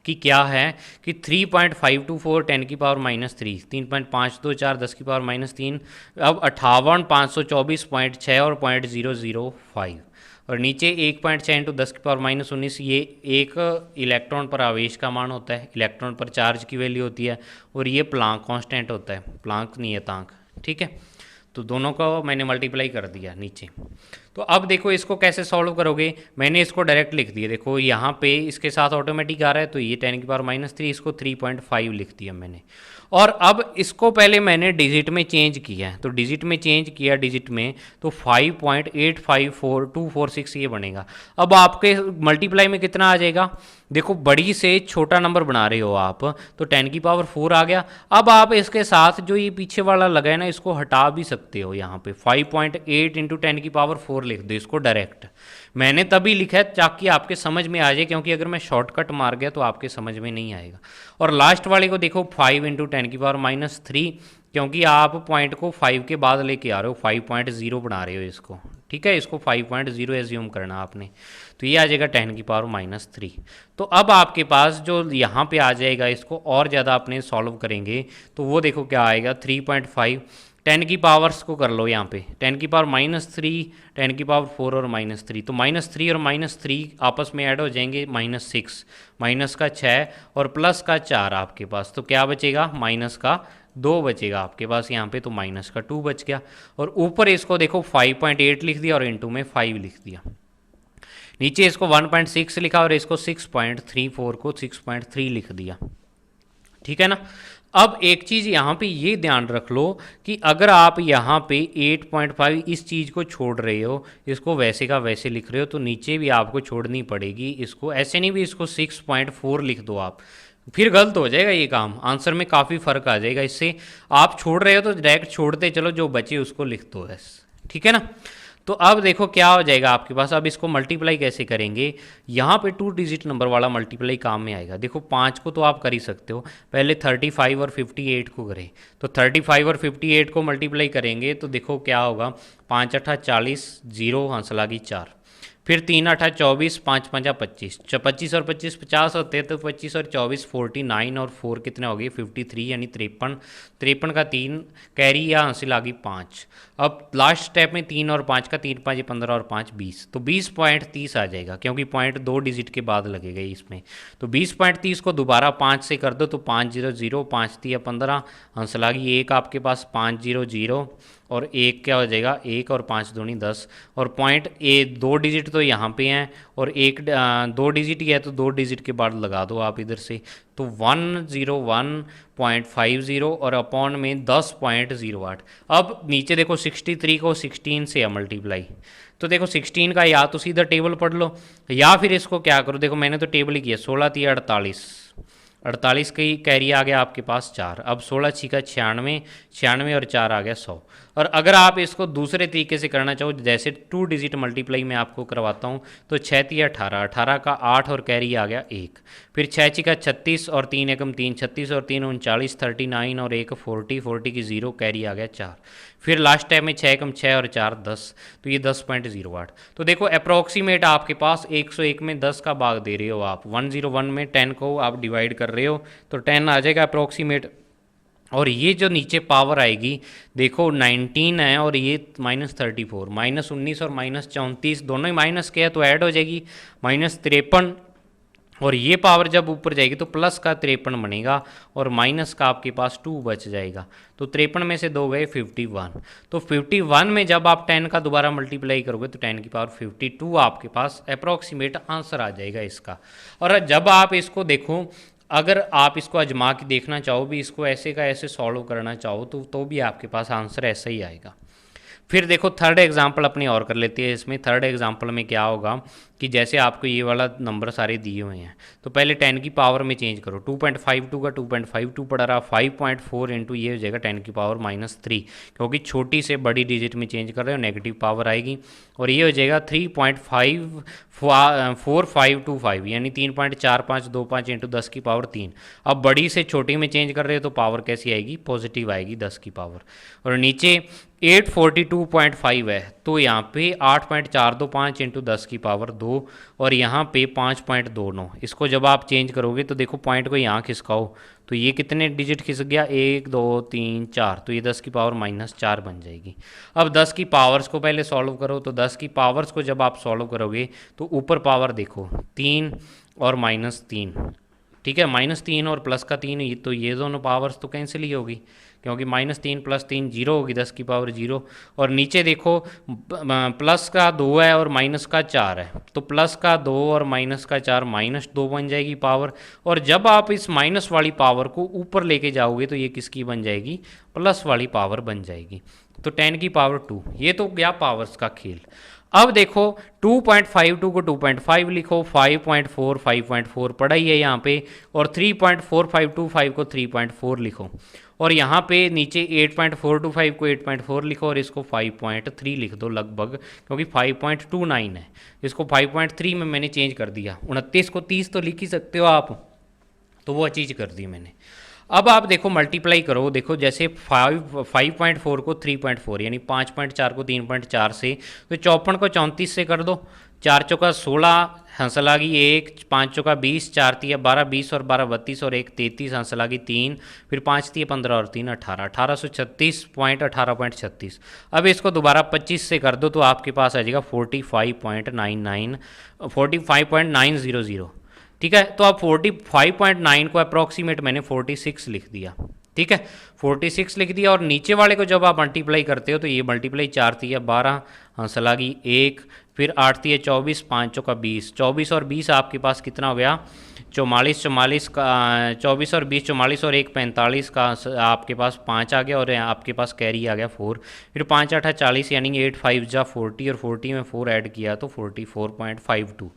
कि क्या है कि 3.524 10 की पावर -3, 3.524 10 की पावर -3, अब 58,524.6 और 0.005, और नीचे 1.6 इंटू 10 की पावर -19, ये एक इलेक्ट्रॉन पर आवेश का मान होता है, इलेक्ट्रॉन पर चार्ज की वैल्यू होती है, और ये प्लांक कांस्टेंट होता है, प्लांक नियतांक। ठीक है, तो दोनों को मैंने मल्टीप्लाई कर दिया नीचे। तो अब देखो इसको कैसे सॉल्व करोगे, मैंने इसको डायरेक्ट लिख दिया, देखो यहाँ पे इसके साथ ऑटोमेटिक आ रहा है, तो ये 10 की पावर -3, इसको 3.5 लिख दिया मैंने। और अब इसको पहले मैंने डिजिट में चेंज किया है, तो डिजिट में चेंज किया, डिजिट में तो 5.854246 ये बनेगा। अब आपके मल्टीप्लाई में कितना आ जाएगा, देखो बड़ी से छोटा नंबर बना रहे हो आप, तो 10 की पावर 4 आ गया। अब आप इसके साथ जो ये पीछे वाला लगा है ना, इसको हटा भी सकते हो, यहाँ पे 5.8 इंटू 10 की पावर 4 लिख दो इसको डायरेक्ट। मैंने तभी लिखा है ताकि आपके समझ में आ जाए, क्योंकि अगर मैं शॉर्टकट मार गया तो आपके समझ में नहीं आएगा। और लास्ट वाले को देखो 5 इंटू 10 की पावर -3, क्योंकि आप पॉइंट को 5 के बाद लेके आ रहे हो, 5.0 बना रहे हो इसको। ठीक है, इसको 5.0 एज्यूम करना आपने, तो ये आ जाएगा 10 की पावर -3। तो अब आपके पास जो यहाँ पे आ जाएगा, इसको और ज़्यादा अपने सॉल्व करेंगे तो वो देखो क्या आएगा, 3.5, 10 की पावर्स को कर लो यहाँ पे, 10 की पावर -3, 10 की पावर 4 और -3, तो -3 और -3 आपस में ऐड हो जाएंगे, -6, माइनस का 6 और प्लस का 4 आपके पास, तो क्या बचेगा, माइनस का 2 बचेगा आपके पास यहाँ पे, तो माइनस का 2 बच गया। और ऊपर इसको देखो 5.8 लिख दिया और इंटू में 5 लिख दिया, नीचे इसको 1.6 लिखा और इसको 6.34 को 6.3 लिख दिया। ठीक है ना। अब एक चीज़ यहाँ पे ये ध्यान रख लो कि अगर आप यहाँ पे 8.5 इस चीज़ को छोड़ रहे हो, इसको वैसे का वैसे लिख रहे हो, तो नीचे भी आपको छोड़नी पड़ेगी इसको, ऐसे नहीं भी इसको 6.4 लिख दो आप, फिर गलत हो जाएगा ये काम, आंसर में काफ़ी फ़र्क आ जाएगा। इससे आप छोड़ रहे हो तो डायरेक्ट छोड़ते चलो, जो बचे उसको लिख दो बस। ठीक है ना। तो अब देखो क्या हो जाएगा आपके पास, अब इसको मल्टीप्लाई कैसे करेंगे, यहाँ पे 2 डिजिट नंबर वाला मल्टीप्लाई काम में आएगा। देखो 5 को तो आप कर ही सकते हो, पहले 35 और 58 को करें, तो 35 और 58 को मल्टीप्लाई करेंगे तो देखो क्या होगा, 5 8 40, 0 हंस लागी 4, फिर 3 8 24, 5 5 25, 25 और 25 50 होते हैं, तो 25 और 24 49 और 4 कितने हो गए 53, यानी 53, 53 का 3 कैरी या हासिल आ गई 5। अब लास्ट स्टेप में 3 और 5 का 3 5 15 और 5 20, तो 20.30 आ जाएगा, क्योंकि पॉइंट 2 डिजिट के बाद लगेगा इसमें। तो 20.30 को दोबारा 5 से कर दो तो 5 0 0, 5 3 15, हासिल आ गई 1 आपके पास, 5 0 0 और 1 क्या हो जाएगा 1 और 5 दूनी 10, और पॉइंट 2 डिजिट तो यहाँ पे हैं और 2 डिजिट ही है, तो 2 डिजिट के बाद लगा दो आप इधर से, तो 101.50 और अपॉन में 10.08। अब नीचे देखो 63 को 16 से है मल्टीप्लाई, तो देखो 16 का या तो सीधा टेबल पढ़ लो, या फिर इसको क्या करो, देखो मैंने तो टेबल ही किया, 16 3 48, 48 की कैरी आ गया आपके पास 4, अब 16 6 96, 96 और 4 आ गया 100। और अगर आप इसको दूसरे तरीके से करना चाहो, जैसे 2 डिजिट मल्टीप्लाई मैं आपको करवाता हूँ, तो 6 तिया 18, 18 का 8 और कैरी आ गया 1, फिर 6 छिका 36 और 3 एकम 3, 36 और 3 39, 39 और 1 40, 40 की 0 कैरी आ गया 4, फिर लास्ट टाइम में 6 एकम 6 और 4 10, तो ये 10.08। तो देखो अप्रॉक्सीमेट आपके पास 101 में 10 का भाग दे रहे हो आप, 101 में 10 को आप डिवाइड कर रहे हो तो 10 आ जाएगा अप्रॉक्सीमेट। और ये जो नीचे पावर आएगी देखो 19 है और ये -34, -19 और -34 दोनों ही माइनस के है तो ऐड हो जाएगी -53, और ये पावर जब ऊपर जाएगी तो प्लस का 53 बनेगा और माइनस का आपके पास 2 बच जाएगा। तो 53 में से 2 गए 51, तो 51 में जब आप 10 का दोबारा मल्टीप्लाई करोगे तो 10 की पावर 52 आपके पास अप्रॉक्सीमेट आंसर आ जाएगा इसका। और जब आप इसको देखो, अगर आप इसको आजमा के देखना चाहो भी, इसको ऐसे का ऐसे सॉल्व करना चाहो तो भी आपके पास आंसर ऐसा ही आएगा। फिर देखो थर्ड एग्जाम्पल अपनी और कर लेते हैं। इसमें थर्ड एग्जाम्पल में क्या होगा कि जैसे आपको ये वाला नंबर सारे दिए हुए हैं, तो पहले 10 की पावर में चेंज करो, 2.52 का 2.52 पड़ा रहा, 5.4 इंटू ये हो जाएगा 10 की पावर -3, क्योंकि छोटी से बड़ी डिजिट में चेंज कर रहे हो नेगेटिव पावर आएगी, और ये हो जाएगा 3.4525 यानी 3.4525 इंटू 10 की पावर 3। अब बड़ी से छोटी में चेंज कर रहे हो तो पावर कैसी आएगी, पॉजिटिव आएगी 10 की पावर। और नीचे 842.5 है तो यहाँ पे 8.425 इंटू 10 की पावर 2, और यहाँ पे 5.29। इसको जब आप चेंज करोगे तो देखो पॉइंट को यहाँ खिसकाओ तो ये कितने डिजिट खिसक गया, 1 2 3 4, तो ये 10 की पावर -4 बन जाएगी। अब 10 की पावर्स को पहले सॉल्व करो, तो 10 की पावर्स को जब आप सॉल्व करोगे तो ऊपर पावर देखो 3 और -3, ठीक है, -3 और प्लस का 3, तो ये दोनों पावर्स तो कैंसिल ही होगी, क्योंकि -3 + 3 0 होगी, 10 की पावर 0। और नीचे देखो प्लस का 2 है और माइनस का 4 है, तो प्लस का 2 और माइनस का 4 -2 बन जाएगी पावर। और जब आप इस माइनस वाली पावर को ऊपर लेके जाओगे तो ये किसकी बन जाएगी, प्लस वाली पावर बन जाएगी। तो 10 की पावर 2, ये तो गया पावर्स का खेल। अब देखो 2.52 को 2.5 लिखो, 5.4 5.4 पड़ा ही है यहाँ पे, और 3.4525 को 3.4 लिखो, और यहाँ पे नीचे 8.425 को 8.4 लिखो, और इसको 5.3 लिख दो लगभग, क्योंकि 5.29 है, इसको 5.3 में मैंने चेंज कर दिया। 29 को 30 तो लिख ही सकते हो आप, तो वो चीज़ कर दी मैंने। अब आप देखो मल्टीप्लाई करो, देखो जैसे 5.4 को 3.4 यानी 5.4 को 3.4 से, तो 54 को 34 से कर दो, 4 चौका 16 हंसल आ गई 1, 5 चौका 20, 4 तिया 12 20 और 12 32 और 1 33 हंसल आ गई 3, फिर 5 तिया 15 और 3 18, 1836.18.36। अब इसको दोबारा 25 से कर दो तो आपके पास आ जाएगा 45.99 45.900, ठीक है। तो अब 45.9 को अप्रॉक्सीमेट मैंने 46 लिख दिया, ठीक है, 46 लिख दिया। और नीचे वाले को जब आप मल्टीप्लाई करते हो तो ये मल्टीप्लाई 4 तिया 12 हंसल आ गई 1, फिर 8 तिया 24, 5 चौका 20, 24 और 20 आपके पास कितना हो गया 44, 44 का 24 और 20 44 और 1 45 का आपके पास 5 आ गया, और आपके पास कैरी आ गया 4, फिर 5 8 40 यानी 8 5 जा 40, और 40 में 4 ऐड किया तो 44.52,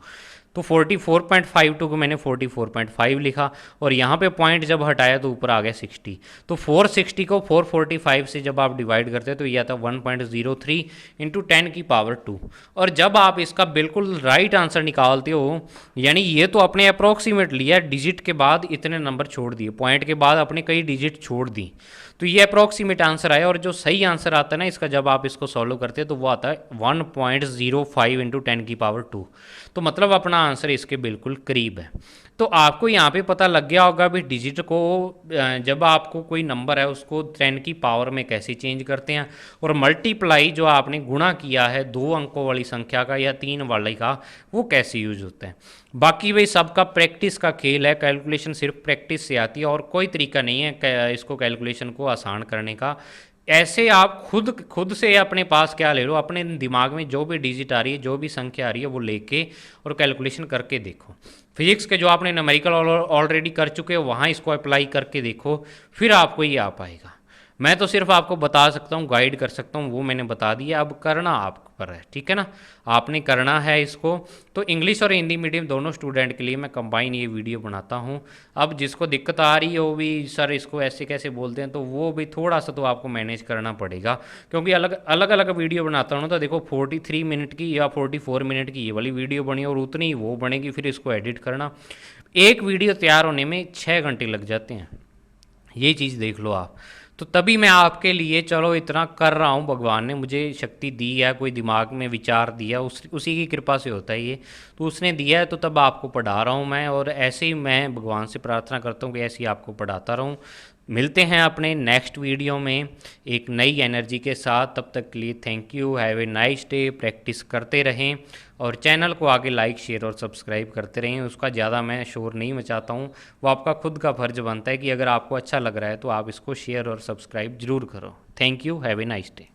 तो 44.52 को मैंने 44.5 लिखा, और यहाँ पे पॉइंट जब हटाया तो ऊपर आ गया 60, तो 460 को 445 से जब आप डिवाइड करते हैं तो ये आता है 1.03 इंटू 10 की पावर 2। और जब आप इसका बिल्कुल राइट आंसर निकालते हो, यानी ये तो अपने अप्रोक्सीमेट लिया, डिजिट के बाद इतने नंबर छोड़ दिए, पॉइंट के बाद अपने कई डिजिट छोड़ दी, तो ये अप्रोक्सीमेट आंसर आया। और जो सही आंसर आता है ना इसका, जब आप इसको सॉल्व करते हैं तो वो आता है 1.05 इंटू 10 की पावर 2, तो मतलब अपना आंसर इसके बिल्कुल करीब है। तो आपको यहाँ पे पता लग गया होगा भी डिजिट को जब आपको कोई नंबर है उसको 10 की पावर में कैसे चेंज करते हैं, और मल्टीप्लाई जो आपने गुणा किया है 2 अंकों वाली संख्या का या 3 वाली का, वो कैसे यूज होता है। बाकी वही सबका प्रैक्टिस का खेल है, कैलकुलेशन सिर्फ प्रैक्टिस से आती है, और कोई तरीका नहीं है इसको कैलकुलेशन को आसान करने का। ऐसे आप खुद से अपने पास क्या ले लो, अपने दिमाग में जो भी डिजिट आ रही है, जो भी संख्या आ रही है वो लेके और कैलकुलेशन करके देखो। फिजिक्स के जो आपने न्यूमेरिकल ऑलरेडी कर चुके हो वहाँ इसको अप्लाई करके देखो, फिर आपको ये आ पाएगा। मैं तो सिर्फ आपको बता सकता हूँ, गाइड कर सकता हूँ, वो मैंने बता दिया। अब करना आप पर है, ठीक है ना, आपने करना है इसको। तो इंग्लिश और हिंदी मीडियम दोनों स्टूडेंट के लिए मैं कंबाइन ये वीडियो बनाता हूँ। अब जिसको दिक्कत आ रही हो भी सर इसको ऐसे कैसे बोलते हैं, तो वो भी थोड़ा सा तो आपको मैनेज करना पड़ेगा, क्योंकि अलग अलग अलग वीडियो बनाता हूँ ना। तो देखो 43 मिनट की या 44 मिनट की ये वाली वीडियो बनी और उतनी ही वो बनेगी, फिर इसको एडिट करना, एक वीडियो तैयार होने में 6 घंटे लग जाते हैं। ये चीज़ देख लो आप। तो तभी मैं आपके लिए चलो इतना कर रहा हूँ, भगवान ने मुझे शक्ति दी है, कोई दिमाग में विचार दिया, उसी की कृपा से होता है ये। तो उसने दिया है, तो तब आपको पढ़ा रहा हूँ मैं, और ऐसे ही मैं भगवान से प्रार्थना करता हूँ कि ऐसे ही आपको पढ़ाता रहूँ। मिलते हैं अपने नेक्स्ट वीडियो में एक नई एनर्जी के साथ। तब तक के लिए thank you, have a nice day. Practice करते रहें और चैनल को आगे लाइक शेयर और सब्सक्राइब करते रहें। उसका ज़्यादा मैं शोर नहीं मचाता हूँ, वो आपका खुद का फर्ज बनता है कि अगर आपको अच्छा लग रहा है तो आप इसको शेयर और सब्सक्राइब ज़रूर करो। Thank you, have a nice day.